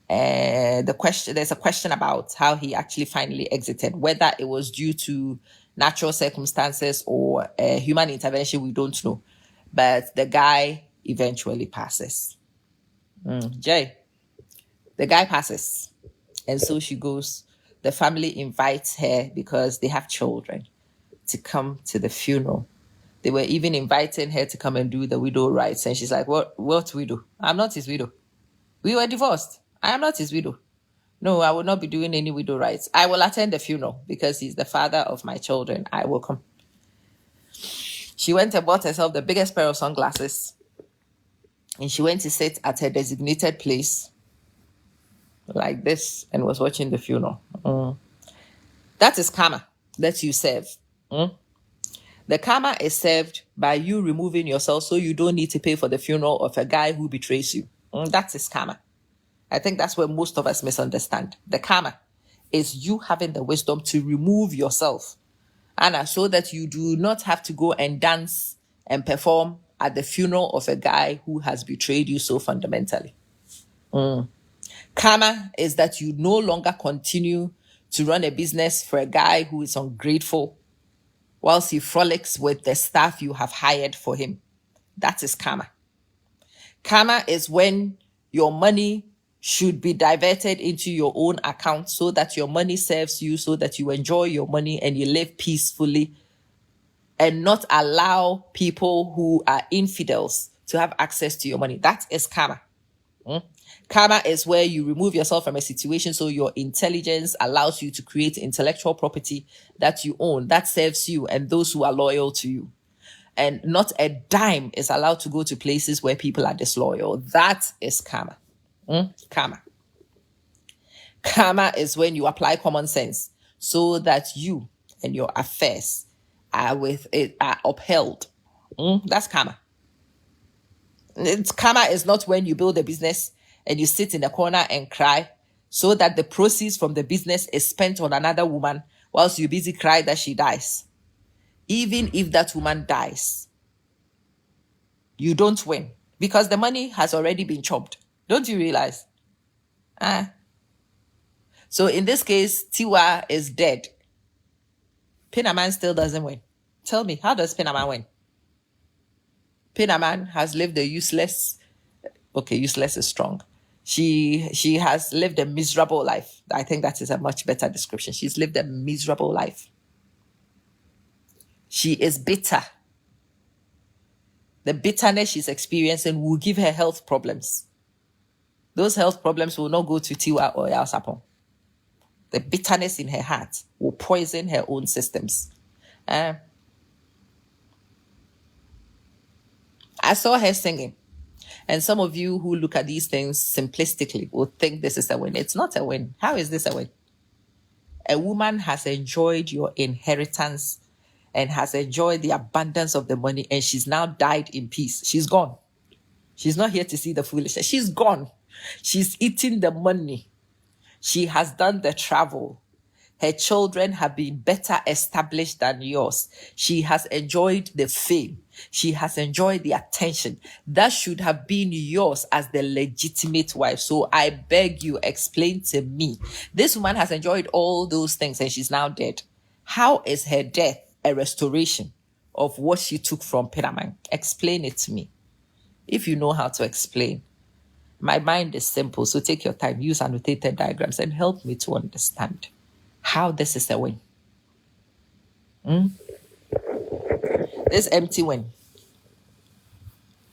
There's a question about how he actually finally exited, whether it was due to natural circumstances or human intervention, we don't know. But the guy eventually passes. Jay, the guy passes. And so she goes. The family invites her because they have children to come to the funeral. They were even inviting her to come and do the widow rites. And she's like, what widow? I'm not his widow. We were divorced. I am not his widow. No, I will not be doing any widow rites. I will attend the funeral because he's the father of my children. I will come. She went and bought herself the biggest pair of sunglasses. And she went to sit at her designated place like this and was watching the funeral. That is karma that you serve. The karma is served by you removing yourself so you don't need to pay for the funeral of a guy who betrays you. That is karma. I think that's where most of us misunderstand. The karma is you having the wisdom to remove yourself, Anna, so that you do not have to go and dance and perform at the funeral of a guy who has betrayed you so fundamentally. Karma is that you no longer continue to run a business for a guy who is ungrateful whilst he frolics with the staff you have hired for him. That is karma. Karma is when your money should be diverted into your own account so that your money serves you, so that you enjoy your money and you live peacefully, and not allow people who are infidels to have access to your money. That is karma. Karma is where you remove yourself from a situation so your intelligence allows you to create intellectual property that you own, that serves you and those who are loyal to you. and not a dime is allowed to go to places where people are disloyal. That is karma. Karma. Karma is when you apply common sense so that you and your affairs are upheld. That's karma. Karma is not when you build a business and you sit in a corner and cry so that the proceeds from the business is spent on another woman whilst you busy cry that she dies. Even if that woman dies, you don't win because the money has already been chopped. Don't you realize? So in this case, Tiwa is dead. Pinaman still doesn't win. Tell me, how does Pinaman win? Pinaman has lived a useless is strong. She has lived a miserable life. I think that is a much better description. She's lived a miserable life. She is bitter. The bitterness she's experiencing will give her health problems. Those health problems will not go to Tiwa or Yao. The bitterness in her heart will poison her own systems. I saw her singing. And some of you who look at these things simplistically will think this is a win. It's not a win. How is this a win? A woman has enjoyed your inheritance and has enjoyed the abundance of the money, and she's now died in peace. She's gone. She's not here to see the foolishness. She's gone. She's eating the money. She has done the travel. Her children have been better established than yours. She has enjoyed the fame. She has enjoyed the attention. That should have been yours as the legitimate wife. So I beg you, explain to me. This woman has enjoyed all those things and she's now dead. How is her death a restoration of what she took from Pinaman? Explain it to me. If you know how to explain. My mind is simple, so take your time, use annotated diagrams and help me to understand how this is a win. This empty win.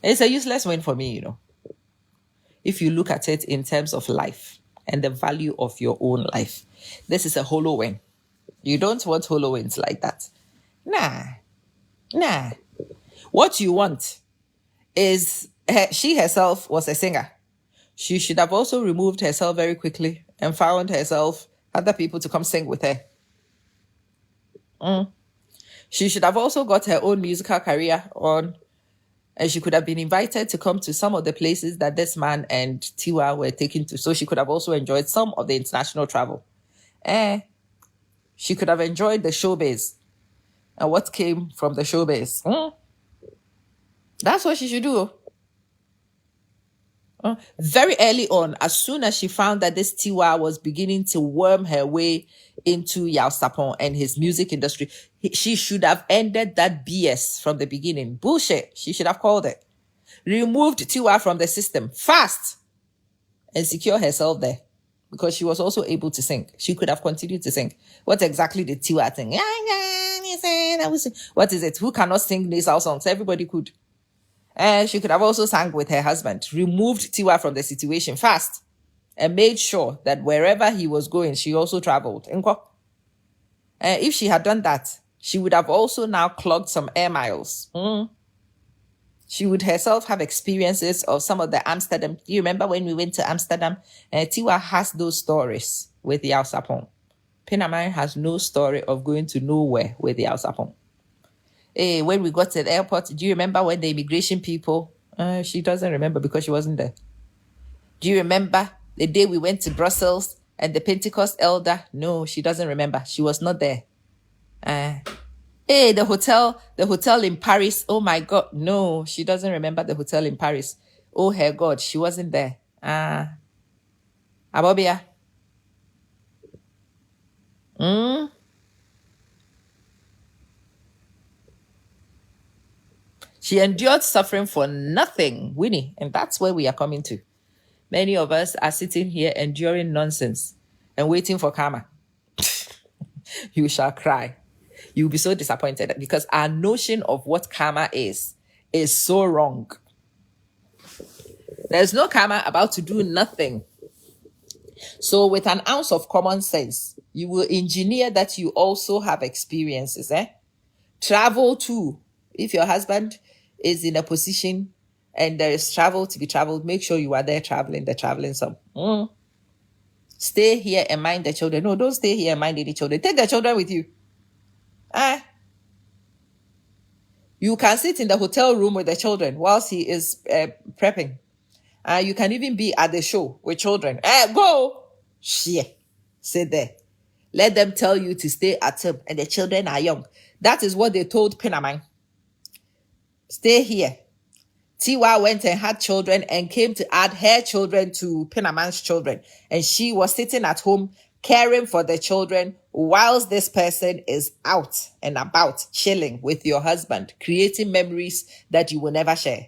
It's a useless win for me, if you look at it in terms of life and the value of your own life. This is a hollow win. You don't want hollow wins like that. Nah. What you want is she herself was a singer. She should have also removed herself very quickly and found herself other people to come sing with her. She should have also got her own musical career on, and she could have been invited to come to some of the places that this man and Tiwa were taken to. So she could have also enjoyed some of the international travel. She could have enjoyed the showbiz and what came from the showbiz. That's what she should do. Very early on, as soon as she found that this Tiwa was beginning to worm her way into Yao Sapon and his music industry, she should have ended that BS from the beginning. Bullshit. She should have called it. Removed Tiwa from the system fast and secure herself there because she was also able to sing. She could have continued to sing. What exactly did Tiwa sing? What is it? Who cannot sing nasal songs? Everybody could. And she could have also sang with her husband, removed Tiwa from the situation fast, and made sure that wherever he was going, she also traveled. If she had done that, she would have also now clogged some air miles. She would herself have experiences of some of the Amsterdam. Do you remember when we went to Amsterdam? Tiwa has those stories with Yao Sapon. Pinaman has no story of going to nowhere with Yao Sapon. When we got to the airport, do you remember when the immigration people, she doesn't remember because she wasn't there. Do you remember the day we went to Brussels and the Pentecost elder? No, she doesn't remember. She was not there. The hotel in Paris. Oh my God. No, she doesn't remember the hotel in Paris. Oh her God, she wasn't there. Abobia. She endured suffering for nothing, Winnie, and that's where we are coming to. Many of us are sitting here enduring nonsense and waiting for karma. You shall cry. You'll be so disappointed because our notion of what karma is so wrong. There's no karma about to do nothing. So with an ounce of common sense, you will engineer that you also have experiences. Travel too. If your husband is in a position and there is travel to be traveled, make sure you are there traveling the traveling some. Stay here and mind the children. No, don't stay here and mind any children. Take the children with you. You can sit in the hotel room with the children whilst he is prepping. You can even be at the show with children. Go! Shit. Sit there. Let them tell you to stay at home and the children are young. That is what they told Pinamang. Stay here. Tiwa went and had children and came to add her children to Pinamang's children. And she was sitting at home caring for the children whilst this person is out and about chilling with your husband, creating memories that you will never share.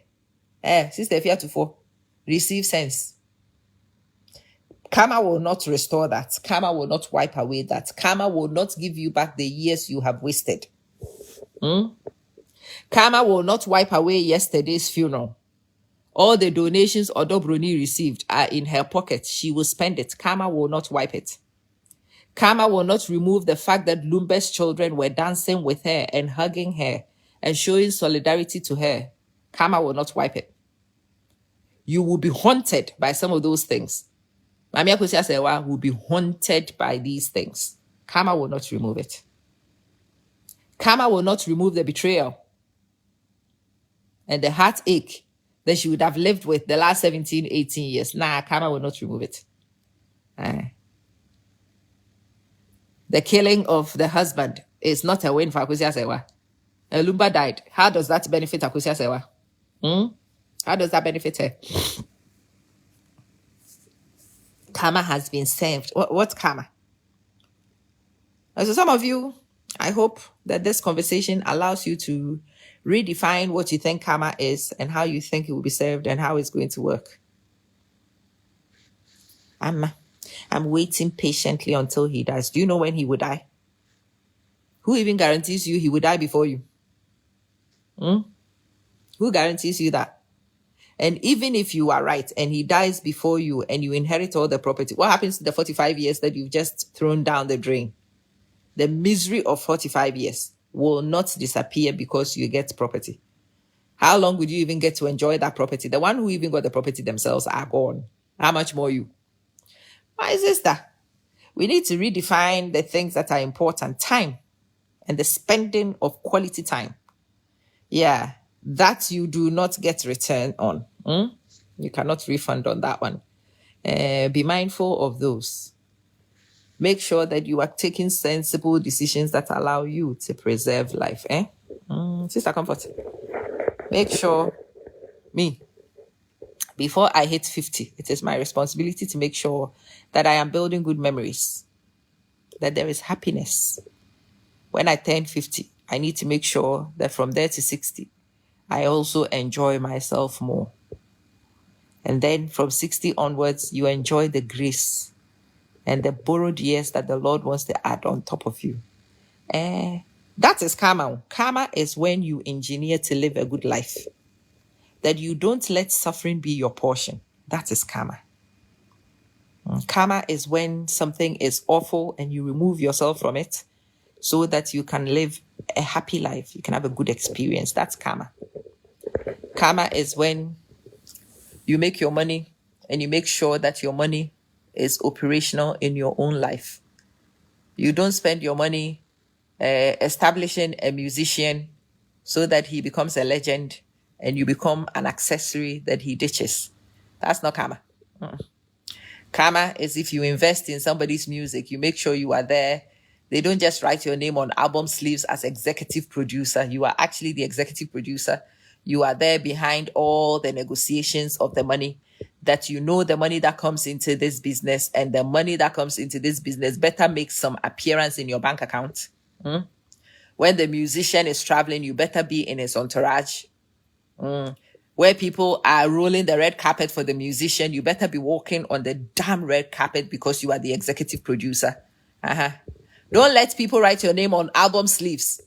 Sister Fiatufo, receive sense. Karma will not restore that. Karma will not wipe away that. Karma will not give you back the years you have wasted. Karma will not wipe away yesterday's funeral. All the donations Odobroni received are in her pocket. She will spend it. Karma will not wipe it. Karma will not remove the fact that Lumbe's children were dancing with her and hugging her and showing solidarity to her. Karma will not wipe it. You will be haunted by some of those things. Mami Akosia Sewa will be haunted by these things. Karma will not remove it. Karma will not remove the betrayal and the heartache that she would have lived with the last 17, 18 years. Nah, karma will not remove it. The killing of the husband is not a win for Akosia Sewa. Lumba died. How does that benefit Akosia Sewa? How does that benefit her? Karma has been served. What's karma? So some of you, I hope that this conversation allows you to redefine what you think karma is and how you think it will be served and how it's going to work. I'm waiting patiently until he dies. Do you know when he will die? Who even guarantees you he will die before you? Who guarantees you that? And even if you are right and he dies before you and you inherit all the property, what happens to the 45 years that you've just thrown down the drain? The misery of 45 years will not disappear because you get property. How long would you even get to enjoy that property? The one who even got the property themselves are gone. How much more you? My sister, we need to redefine the things that are important. Time and the spending of quality time. Yeah, that you do not get return on. You cannot refund on that one. Be mindful of those. Make sure that you are taking sensible decisions that allow you to preserve life. Sister Comfort, make sure, before I hit 50, it is my responsibility to make sure that I am building good memories, that there is happiness. When I turn 50, I need to make sure that from there to 60, I also enjoy myself more. And then from 60 onwards, you enjoy the grace and the borrowed years that the Lord wants to add on top of you. That is karma. Karma is when you engineer to live a good life. That you don't let suffering be your portion. That is karma. Karma is when something is awful and you remove yourself from it so that you can live a happy life. You can have a good experience. That's karma. Karma is when you make your money and you make sure that your money is operational in your own life. You don't spend your money establishing a musician so that he becomes a legend and you become an accessory that he ditches. That's not karma. Karma is if you invest in somebody's music, you make sure you are there. They don't just write your name on album sleeves as executive producer. You are actually the executive producer. You are there behind all the negotiations of the money, that you know the money that comes into this business, and the money that comes into this business better make some appearance in your bank account. When the musician is traveling, you better be in his entourage. Where people are rolling the red carpet for the musician, you better be walking on the damn red carpet because you are the executive producer. Don't let people write your name on album sleeves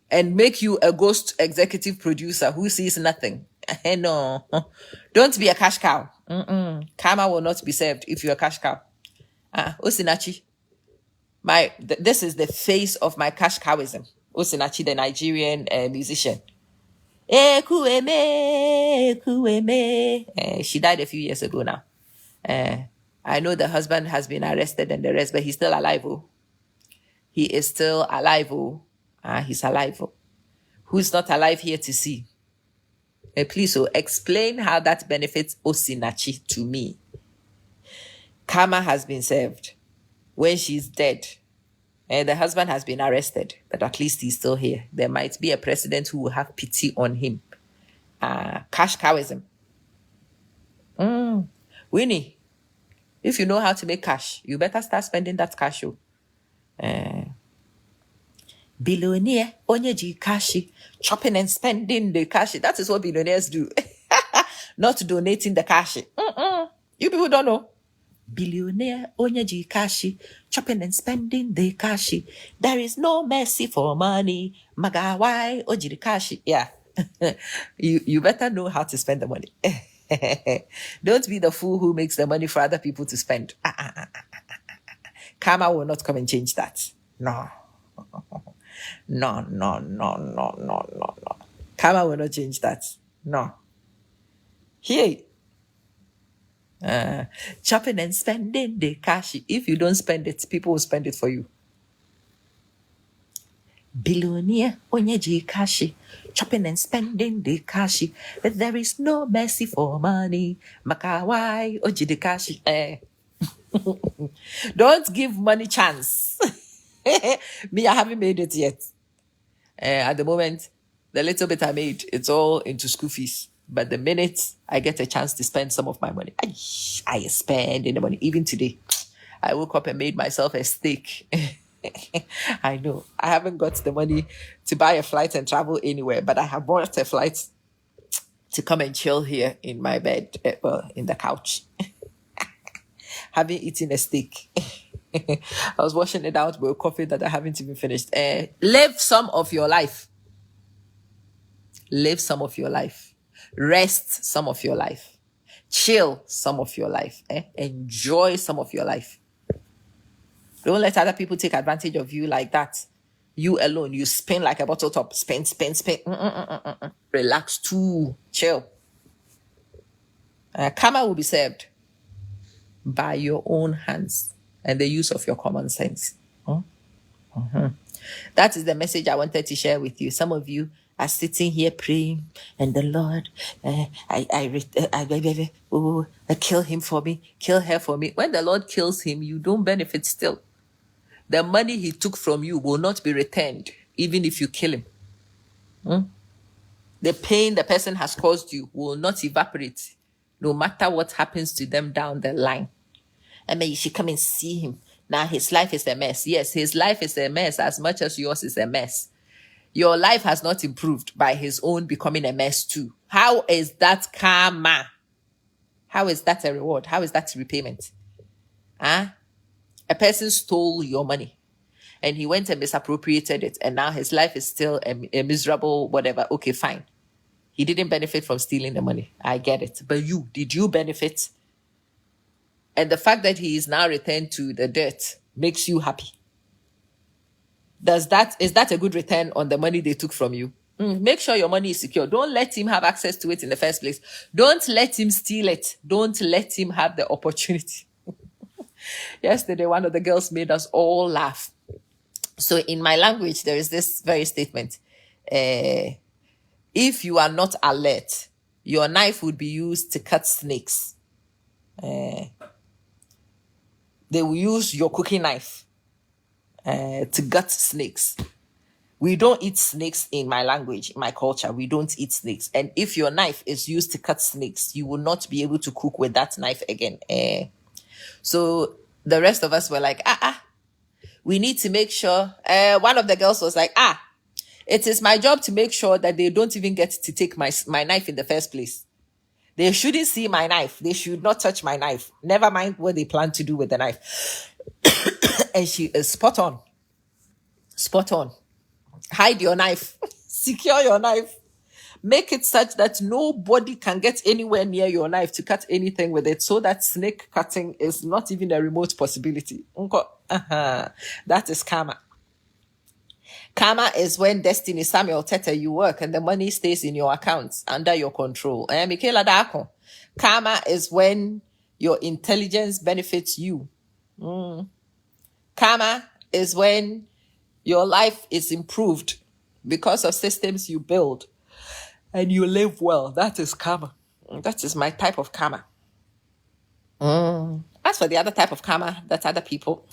and make you a ghost executive producer who sees nothing. No. Don't be a cash cow. Karma will not be served if you're a cash cow. Osinachi. This is the face of my cash cowism. Osinachi, the Nigerian musician. Ekueme, Ekueme. She died a few years ago now. I know the husband has been arrested and the rest, but he's still alive. Oh. He is still alive. Oh. He's alive. Oh. Who's not alive here to see? Please, explain how that benefits Osinachi to me. Karma has been served. When she's dead, and the husband has been arrested, but at least he's still here. There might be a president who will have pity on him. Cash cowism. Winnie, if you know how to make cash, you better start spending that cash. Billionaire, onyeji kashi, chopping and spending the cash. That is what billionaires do. Not donating the cash. You people don't know. Billionaire, onyeji kashi, chopping and spending the cash. There is no mercy for money. Magawai ojiri kashi. Yeah. you better know how to spend the money. Don't be the fool who makes the money for other people to spend. Karma will not come and change that. No. No. Karma will not change that. No. Here. Chopping and spending the cash. If you don't spend it, people will spend it for you. Billionaire, onyeji kashi, chopping and spending the cash. But there is no mercy for money. Makawai ojidi kashi. Don't give money chance. Me, I haven't made it yet. At the moment, the little bit I made, it's all into school fees. But the minute I get a chance to spend some of my money, I spend in the money. Even today, I woke up and made myself a steak. I know. I haven't got the money to buy a flight and travel anywhere, but I have bought a flight to come and chill here in my bed, in the couch. Having eaten a steak. I was washing it out with coffee that I haven't even finished. Live some of your life. Live some of your life. Rest some of your life. Chill some of your life. Enjoy some of your life. Don't let other people take advantage of you like that. You alone, you spin like a bottle top. Spin. Relax too. Chill. Karma will be served by your own hands and the use of your common sense. That is the message I wanted to share with you. Some of you are sitting here praying, and the Lord, kill him for me, kill her for me. When the Lord kills him, you don't benefit still. The money he took from you will not be returned, even if you kill him. The pain the person has caused you will not evaporate, no matter what happens to them down the line. I mean, you should come and see him. Now his life is a mess. Yes, his life is a mess as much as yours is a mess. Your life has not improved by his own becoming a mess too. How is that karma? How is that a reward? How is that repayment? A person stole your money and he went and misappropriated it, and now his life is still a miserable whatever. Okay, fine. He didn't benefit from stealing the money. I get it. But did you benefit? And the fact that he is now returned to the dirt makes you happy. Is that a good return on the money they took from you? Make sure your money is secure. Don't let him have access to it in the first place. Don't let him steal it. Don't let him have the opportunity. Yesterday, one of the girls made us all laugh. So in my language, there is this very statement. If you are not alert, your knife would be used to cut snakes. They will use your cooking knife to gut snakes. We don't eat snakes in my language, in my culture. We don't eat snakes. And if your knife is used to cut snakes, you will not be able to cook with that knife again. So the rest of us were like, we need to make sure. One of the girls was like, it is my job to make sure that they don't even get to take my knife in the first place. They shouldn't see my knife. They should not touch my knife. Never mind what they plan to do with the knife. And she is spot on. Spot on. Hide your knife. Secure your knife. Make it such that nobody can get anywhere near your knife to cut anything with it, so that snake cutting is not even a remote possibility. That is karma. Karma is when Destiny Samuel Tete you work and the money stays in your accounts under your control. Michaela Dako. Karma is when your intelligence benefits you. Karma is when your life is improved because of systems you build and you live well. That is karma. That is my type of karma. As for the other type of karma that other people,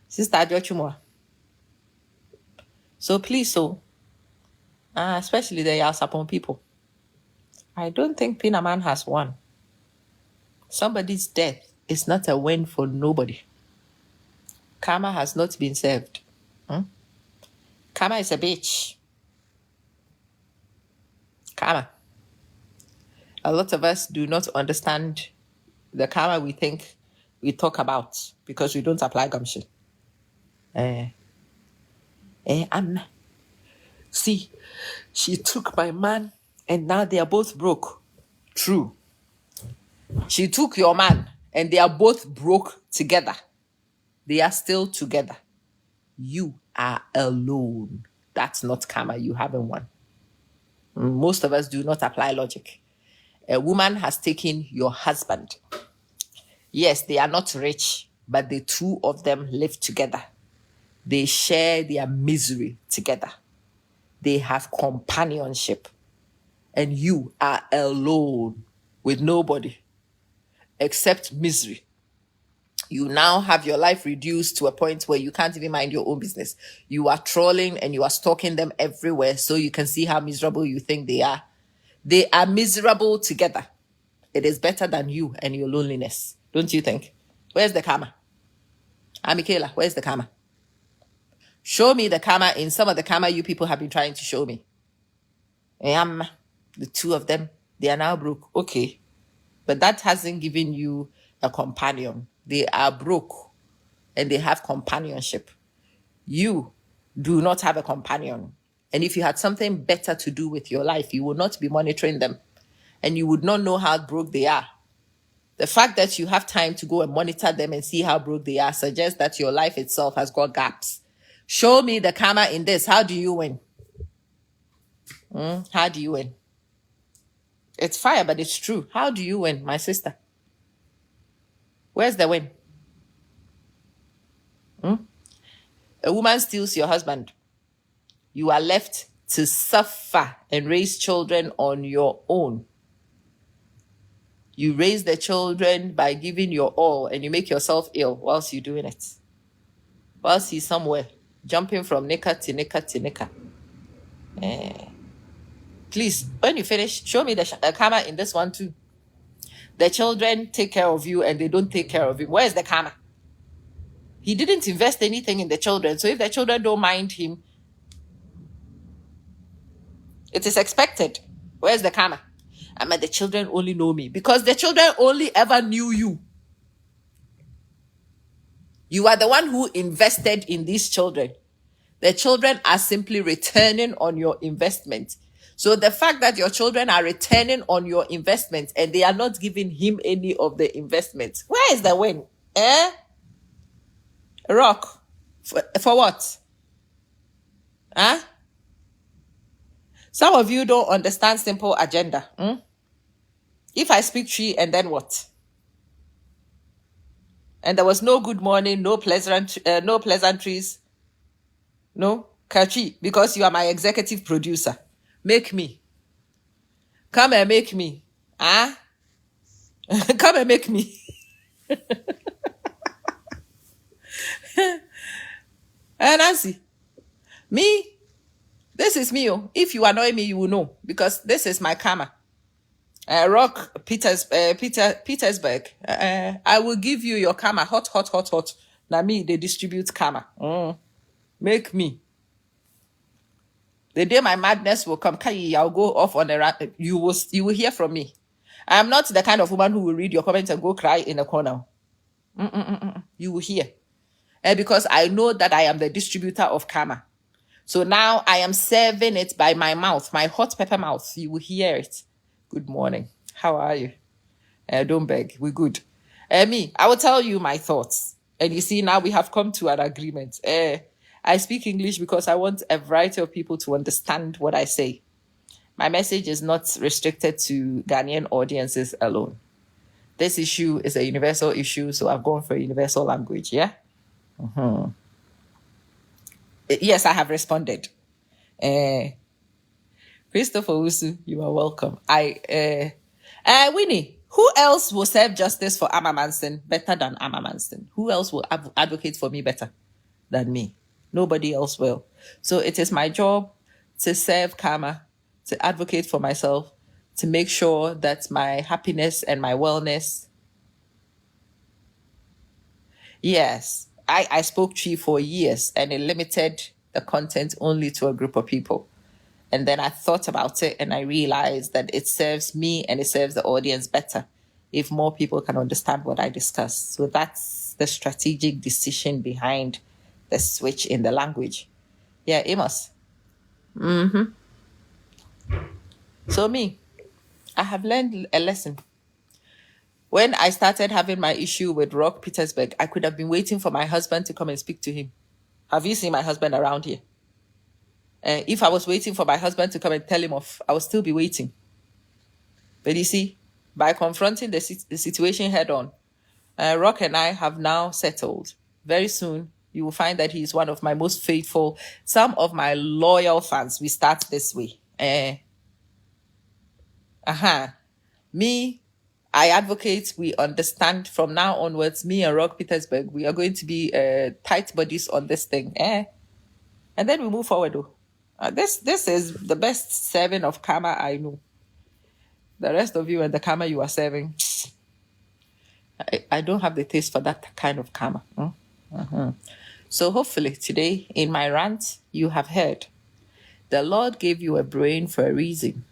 Sister Ajochumwa. So please, especially the Yasapon people, I don't think Pinaman has won. Somebody's death is not a win for nobody. Karma has not been served. Karma is a bitch. Karma. A lot of us do not understand the karma we think we talk about because we don't apply gumption. See, she took my man and now they are both broke. True. She took your man and they are both broke together. They are still together. You are alone. That's not karma. You haven't won. Most of us do not apply logic. A woman has taken your husband. Yes, they are not rich, but the two of them live together. They share their misery together. They have companionship. And you are alone with nobody except misery. You now have your life reduced to a point where you can't even mind your own business. You are trolling and you are stalking them everywhere so you can see how miserable you think they are. They are miserable together. It is better than you and your loneliness. Don't you think? Where's the karma? Michaela, where's the karma? Show me the karma in some of the karma you people have been trying to show me. The two of them, they are now broke. Okay. But that hasn't given you a companion. They are broke and they have companionship. You do not have a companion. And if you had something better to do with your life, you would not be monitoring them and you would not know how broke they are. The fact that you have time to go and monitor them and see how broke they are suggests that your life itself has got gaps. Show me the karma in this. How do you win? How do you win? It's fire, but it's true. How do you win, my sister? Where's the win? A woman steals your husband. You are left to suffer and raise children on your own. You raise the children by giving your all and you make yourself ill whilst you're doing it. Whilst he's somewhere, jumping from nika to nika to nika. Please, when you finish, show me the karma in this one too. The children take care of you and they don't take care of him. Where's the karma? He didn't invest anything in the children. So if the children don't mind him, it is expected. Where's the karma? The children only know me. Because the children only ever knew you. You are the one who invested in these children. The children are simply returning on your investment. So the fact that your children are returning on your investment and they are not giving him any of the investment, where is the win? Rock. For what? Some of you don't understand simple agenda. If I speak tree and then what? And there was no good morning, no pleasantries, no Kachi, because you are my executive producer. Make me. Come and make me. Come and make me. Nancy, me, this is me. If you annoy me, you will know, because this is my karma. Rock Petersburg. I will give you your karma. Hot. Now me, they distribute karma. Make me. The day my madness will come, I'll go off on a rant. You will hear from me. I am not the kind of woman who will read your comments and go cry in a corner. You will hear. Because I know that I am the distributor of karma. So now I am serving it by my mouth, my hot pepper mouth. You will hear it. Good morning. How are you? Don't beg. We're good. I will tell you my thoughts. And you see, now we have come to an agreement. I speak English because I want a variety of people to understand what I say. My message is not restricted to Ghanaian audiences alone. This issue is a universal issue, so I've gone for a universal language, yeah? Yes, I have responded. Christopher Usu, you are welcome. Winnie, who else will serve justice for Amma Manson better than Amma Manson? Who else will advocate for me better than me? Nobody else will. So it is my job to serve karma, to advocate for myself, to make sure that my happiness and my wellness. Yes, I spoke Chi for years and it limited the content only to a group of people. And then I thought about it and I realized that it serves me and it serves the audience better if more people can understand what I discuss. So that's the strategic decision behind the switch in the language. Yeah, Amos. So me, I have learned a lesson. When I started having my issue with Rock Petersburg, I could have been waiting for my husband to come and speak to him. Have you seen my husband around here? If I was waiting for my husband to come and tell him off, I would still be waiting. But you see, by confronting the situation head on, Rock and I have now settled. Very soon, you will find that he is one of my most faithful, some of my loyal fans. We start this way. Me, I advocate, we understand from now onwards, me and Rock Petersburg, we are going to be tight buddies on this thing. And then we move forward. This is the best serving of karma I know. The rest of you and the karma you are serving, I don't have the taste for that kind of karma. So hopefully today in my rant, you have heard the Lord gave you a brain for a reason.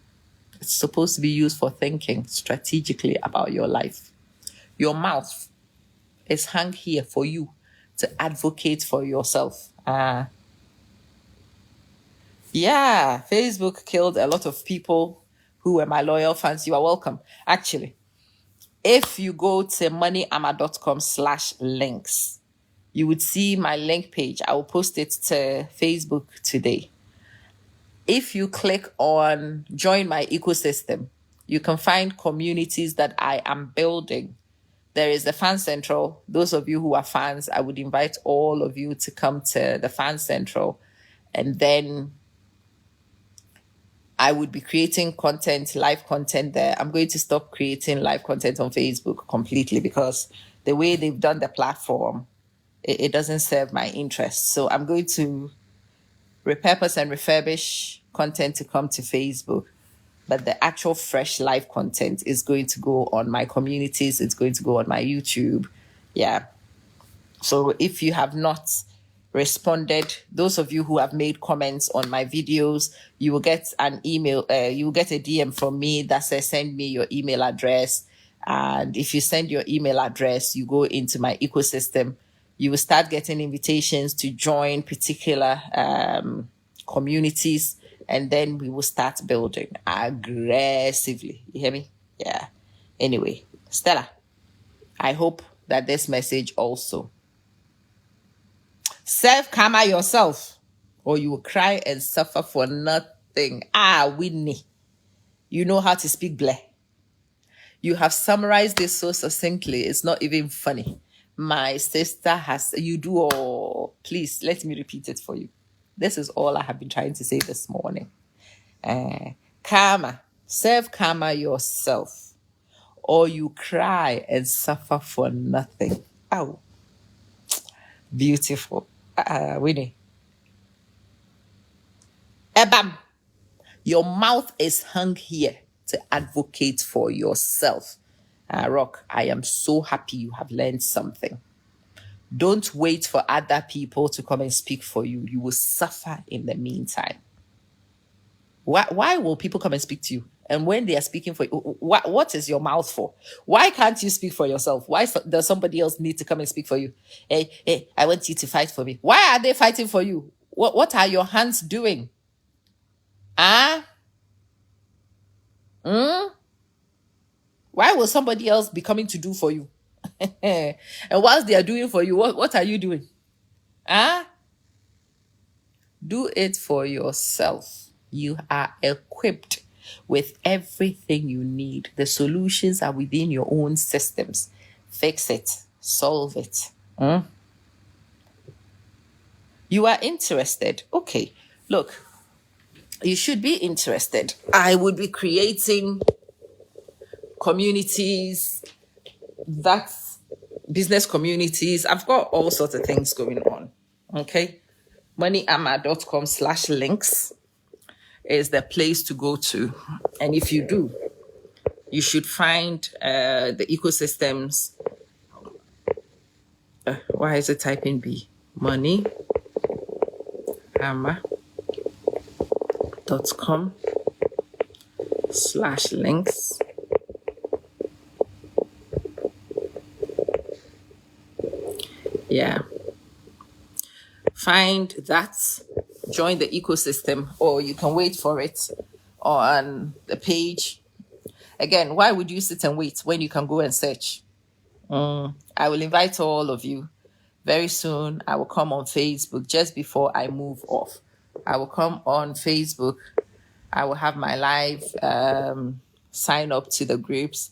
It's supposed to be used for thinking strategically about your life. Your mouth is hung here for you to advocate for yourself. Yeah, Facebook killed a lot of people who were my loyal fans. You are welcome. Actually, if you go to moneyama.com/links, you would see my link page. I will post it to Facebook today. If you click on join my ecosystem, you can find communities that I am building. There is the Fan Central. Those of you who are fans, I would invite all of you to come to the Fan Central. And then I would be creating content, live content there. I'm going to stop creating live content on Facebook completely because the way they've done the platform, it doesn't serve my interests. So I'm going to repurpose and refurbish content to come to Facebook. But the actual fresh live content is going to go on my communities. It's going to go on my YouTube. Yeah. So if you have not responded, those of you who have made comments on my videos, you will get an email, you will get a DM from me that says send me your email address. And if you send your email address, you go into my ecosystem, you will start getting invitations to join particular communities, and then we will start building aggressively. You hear me? Yeah. Anyway, Stella, I hope that this message also serve karma yourself, or you will cry and suffer for nothing. Winnie, you know how to speak bleh. You have summarized this so succinctly, it's not even funny. My sister has, you do all. Please, let me repeat it for you. This is all I have been trying to say this morning. Karma, serve karma yourself, or you cry and suffer for nothing. Oh, beautiful. Winnie. Ebam, your mouth is hung here to advocate for yourself. Rock, I am so happy you have learned something. Don't wait for other people to come and speak for you. You will suffer in the meantime. Why will people come and speak to you? And when they are speaking for you, what is your mouth for? Why can't you speak for yourself? Why does somebody else need to come and speak for you? Hey, I want you to fight for me. Why are they fighting for you? What are your hands doing? Why will somebody else be coming to do for you? And whilst they are doing for you, what are you doing? Do it for yourself. You are equipped with everything you need. The solutions are within your own systems. Fix it. Solve it. You are interested. Okay. Look, you should be interested. I would be creating communities, that's business communities. I've got all sorts of things going on. Okay. moneyama.com/links is the place to go to. And if you do, you should find the ecosystems. Why is it typing B? moneyama.com/links. Yeah. Find that, join the ecosystem, or you can wait for it on the page. Again, why would you sit and wait when you can go and search? I will invite all of you. Very soon, I will come on Facebook just before I move off. I will come on Facebook. I will have my live sign up to the groups,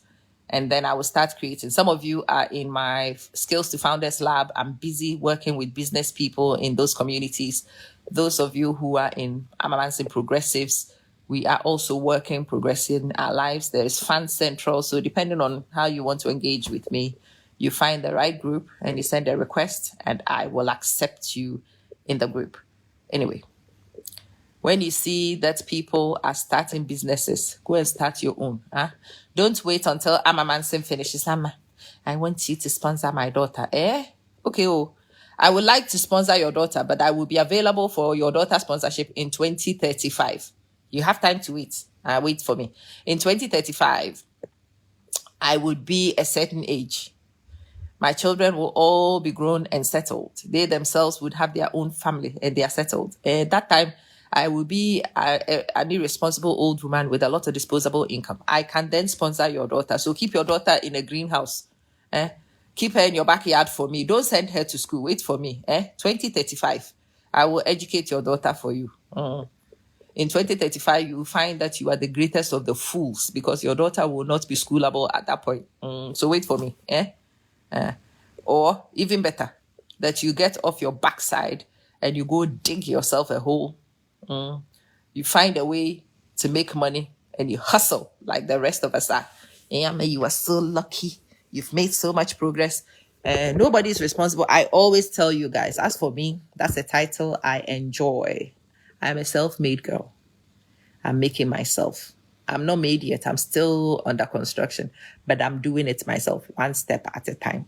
and then I will start creating. Some of you are in my Skills to Founders Lab. I'm busy working with business people in those communities. Those of you who are in Amamansi Progressives, we are also working, progressing our lives. There's Fund Central. So depending on how you want to engage with me, you find the right group and you send a request and I will accept you in the group. Anyway, when you see that people are starting businesses, go and start your own. Don't wait until Amamansim finishes. I want you to sponsor my daughter. Okay, I would like to sponsor your daughter, but I will be available for your daughter sponsorship in 2035. You have time to wait. Wait for me. In 2035, I would be a certain age. My children will all be grown and settled. They themselves would have their own family and they are settled. At that time, I will be an irresponsible old woman with a lot of disposable income. I can then sponsor your daughter. So keep your daughter in a greenhouse. Keep her in your backyard for me. Don't send her to school. Wait for me. 2035, I will educate your daughter for you. In 2035, you will find that you are the greatest of the fools because your daughter will not be schoolable at that point. So wait for me. Or even better, that you get off your backside and you go dig yourself a hole. You find a way to make money and you hustle like the rest of us are. You are so lucky. You've made so much progress. Nobody is responsible. I always tell you guys, as for me, that's a title I enjoy. I'm a self-made girl. I'm making myself. I'm not made yet. I'm still under construction, but I'm doing it myself, one step at a time.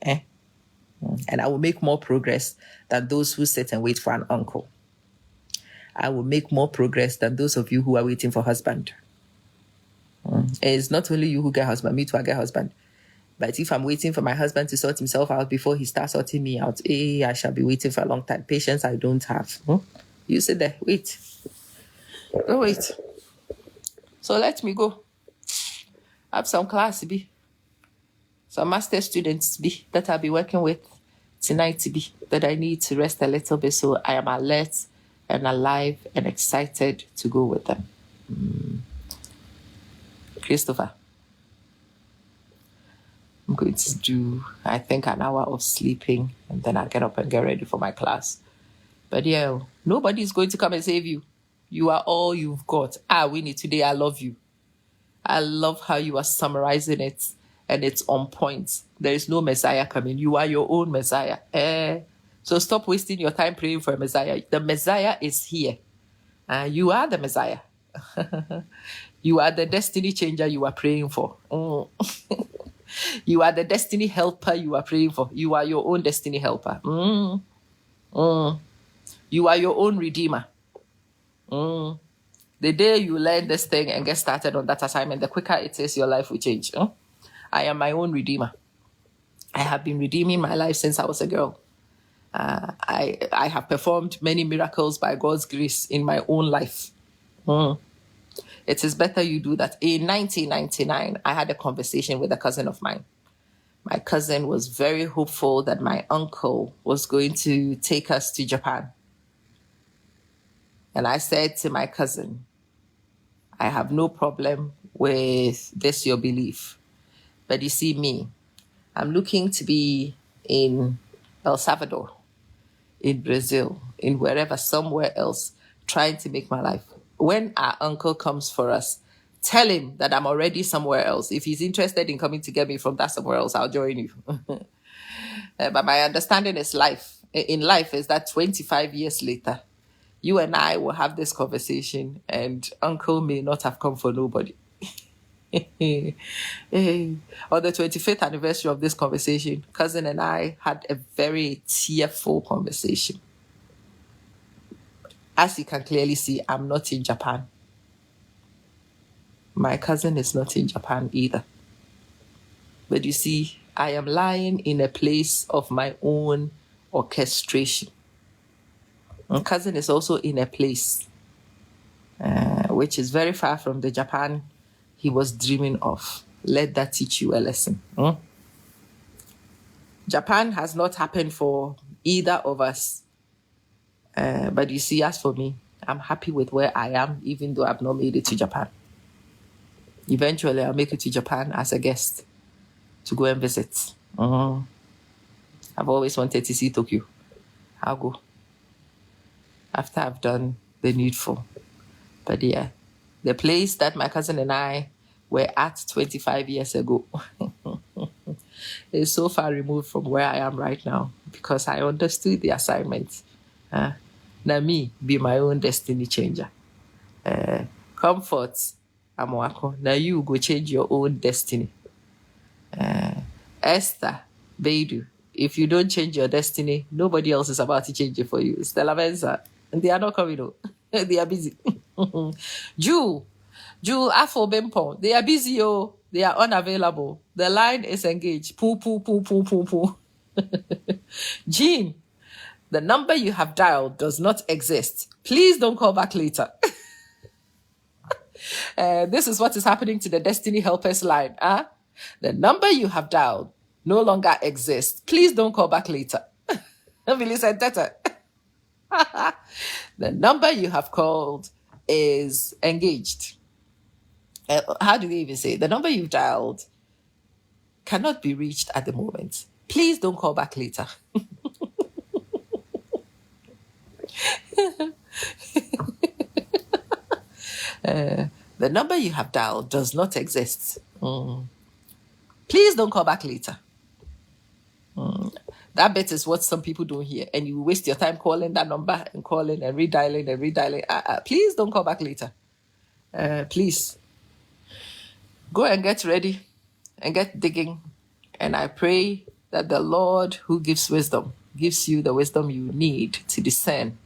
And I will make more progress than those who sit and wait for an uncle. I will make more progress than those of you who are waiting for husband. It's not only you who get husband, me too, I get husband. But if I'm waiting for my husband to sort himself out before he starts sorting me out, I shall be waiting for a long time. Patience I don't have. You sit there, wait. Go wait. So let me go. I have some class to be. Some master students to be that I'll be working with tonight to be. That I need to rest a little bit so I am alert and alive and excited to go with them. Christopher, I'm going to do, I think, an hour of sleeping and then I'll get up and get ready for my class. But yeah, nobody's going to come and save you. You are all you've got. Winnie, today I love you. I love how you are summarizing it and it's on point. There is no Messiah coming. You are your own Messiah. So stop wasting your time praying for a Messiah. The Messiah is here. You are the Messiah. You are the destiny changer you are praying for. You are the destiny helper you are praying for. You are your own destiny helper. You are your own redeemer. The day you learn this thing and get started on that assignment, the quicker it is, your life will change. I am my own redeemer. I have been redeeming my life since I was a girl. I have performed many miracles by God's grace in my own life. It is better you do that. In 1999, I had a conversation with a cousin of mine. My cousin was very hopeful that my uncle was going to take us to Japan. And I said to my cousin, I have no problem with this, your belief. But you see me, I'm looking to be in El Salvador, in Brazil, in wherever, somewhere else, trying to make my life. When our uncle comes for us, tell him that I'm already somewhere else. If he's interested in coming to get me from that somewhere else, I'll join you. But my understanding is in life is that 25 years later, you and I will have this conversation and uncle may not have come for nobody. On the 25th anniversary of this conversation, cousin and I had a very tearful conversation. As you can clearly see, I'm not in Japan. My cousin is not in Japan either. But you see, I am lying in a place of my own orchestration. My cousin is also in a place which is very far from the Japan he was dreaming of. Let that teach you a lesson. Japan has not happened for either of us. But you see, as for me, I'm happy with where I am, even though I've not made it to Japan. Eventually, I'll make it to Japan as a guest to go and visit. I've always wanted to see Tokyo. I'll go after I've done the needful. But yeah, the place that my cousin and I were at 25 years ago is so far removed from where I am right now because I understood the assignment. Now me be my own destiny changer. Comfort, Amwako. Now you go change your own destiny. Esther, Beidou, if you don't change your destiny, nobody else is about to change it for you. Stella Benza, and they are not coming out. They are busy. Jewel, Afo Bempo, they are busy, oh. They are unavailable. The line is engaged. Poo, poo, poo, poo, poo, poo. Jean, the number you have dialed does not exist. Please don't call back later. This is what is happening to the Destiny Helpers line. The number you have dialed no longer exists. Please don't call back later. The number you have called is engaged. How do we even say it? The number you've dialed cannot be reached at the moment. Please don't call back later. The number you have dialed does not exist. Please don't call back later. That bit is what some people don't hear. And you waste your time calling that number and calling and redialing and redialing. Please don't call back later. Please. Go and get ready and get digging. And I pray that the Lord who gives wisdom gives you the wisdom you need to discern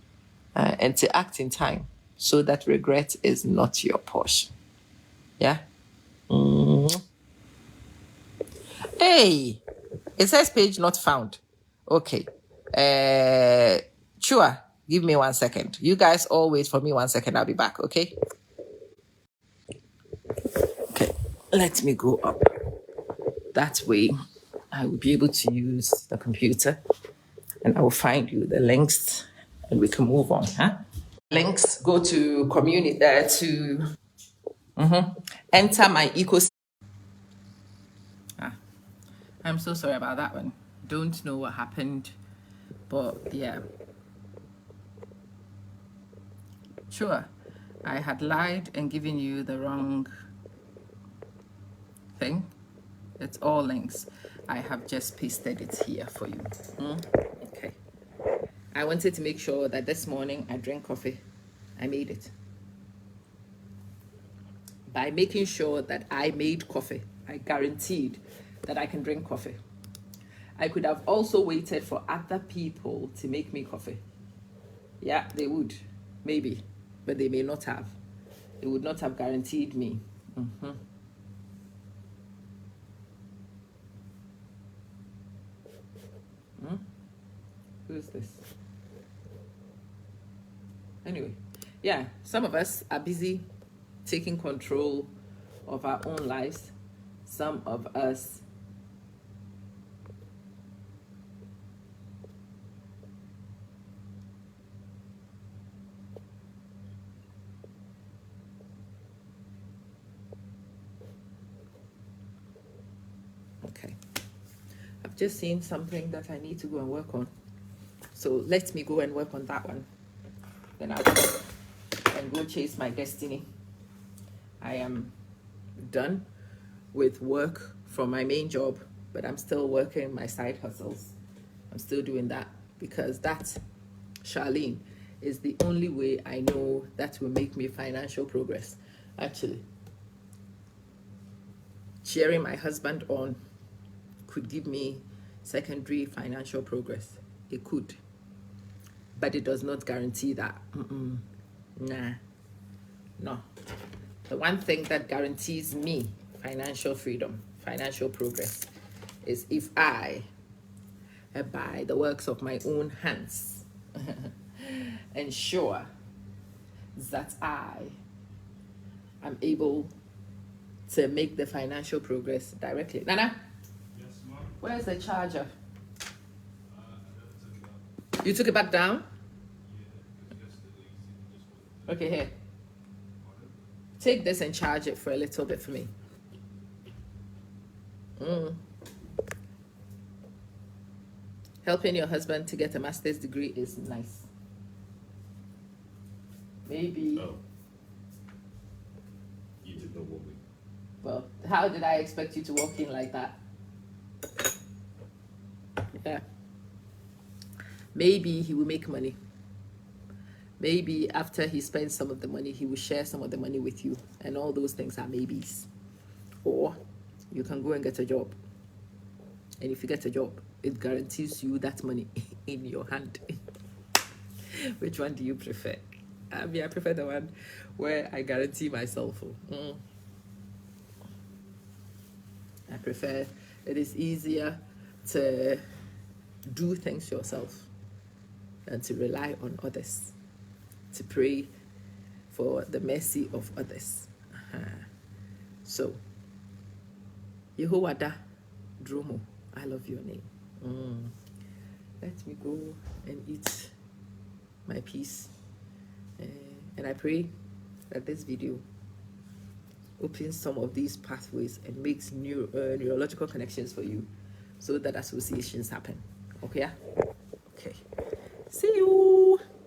and to act in time so that regret is not your portion. Yeah? Hey, it says page not found. Okay. Chua, give me 1 second. You guys all wait for me 1 second. I'll be back, okay? Okay, let me go up. That way, I will be able to use the computer and I will find you the links and we can move on, huh? Links, go to community, enter my ecosystem. I'm so sorry about that one. Don't know what happened, but yeah. Sure, I had lied and given you the wrong thing. It's all links. I have just pasted it here for you. Okay. I wanted to make sure that this morning I drank coffee. I made it. By making sure that I made coffee, I guaranteed that I can drink coffee. I could have also waited for other people to make me coffee. Yeah, they would, maybe, but they may not have. They would not have guaranteed me. Who's this? Anyway, yeah, some of us are busy taking control of our own lives. Some of us just seen something that I need to go and work on. So let me go and work on that one. Then I'll go and go chase my destiny. I am done with work from my main job, but I'm still working my side hustles. I'm still doing that because that, Charlene, is the only way I know that will make me financial progress. Actually, cheering my husband on could give me secondary financial progress. It could, but it does not guarantee that. Nah, no. The one thing that guarantees me financial freedom, financial progress, is if I, by the works of my own hands, ensure that I am able to make the financial progress directly. Nana? Yes, ma'am. Where's the charger? I never took it out. You took it back down? Yeah, because yesterday you just wanted Okay, here. to. Take this and charge it for a little bit for me. Helping your husband to get a master's degree is nice. Maybe. Oh. You did not want me. Well, how did I expect you to walk in like that? Yeah. Maybe he will make money. Maybe after he spends some of the money, he will share some of the money with you. And all those things are maybes. Or you can go and get a job. And if you get a job, it guarantees you that money in your hand. Which one do you prefer? I mean, I prefer the one where I guarantee myself. I prefer, it is easier to do things yourself than to rely on others, to pray for the mercy of others. So, Yehovah Dromo, I love your name. Let me go and eat my peace. And I pray that this video opens some of these pathways and makes neurological connections for you so that associations happen. Okay? Okay. See you.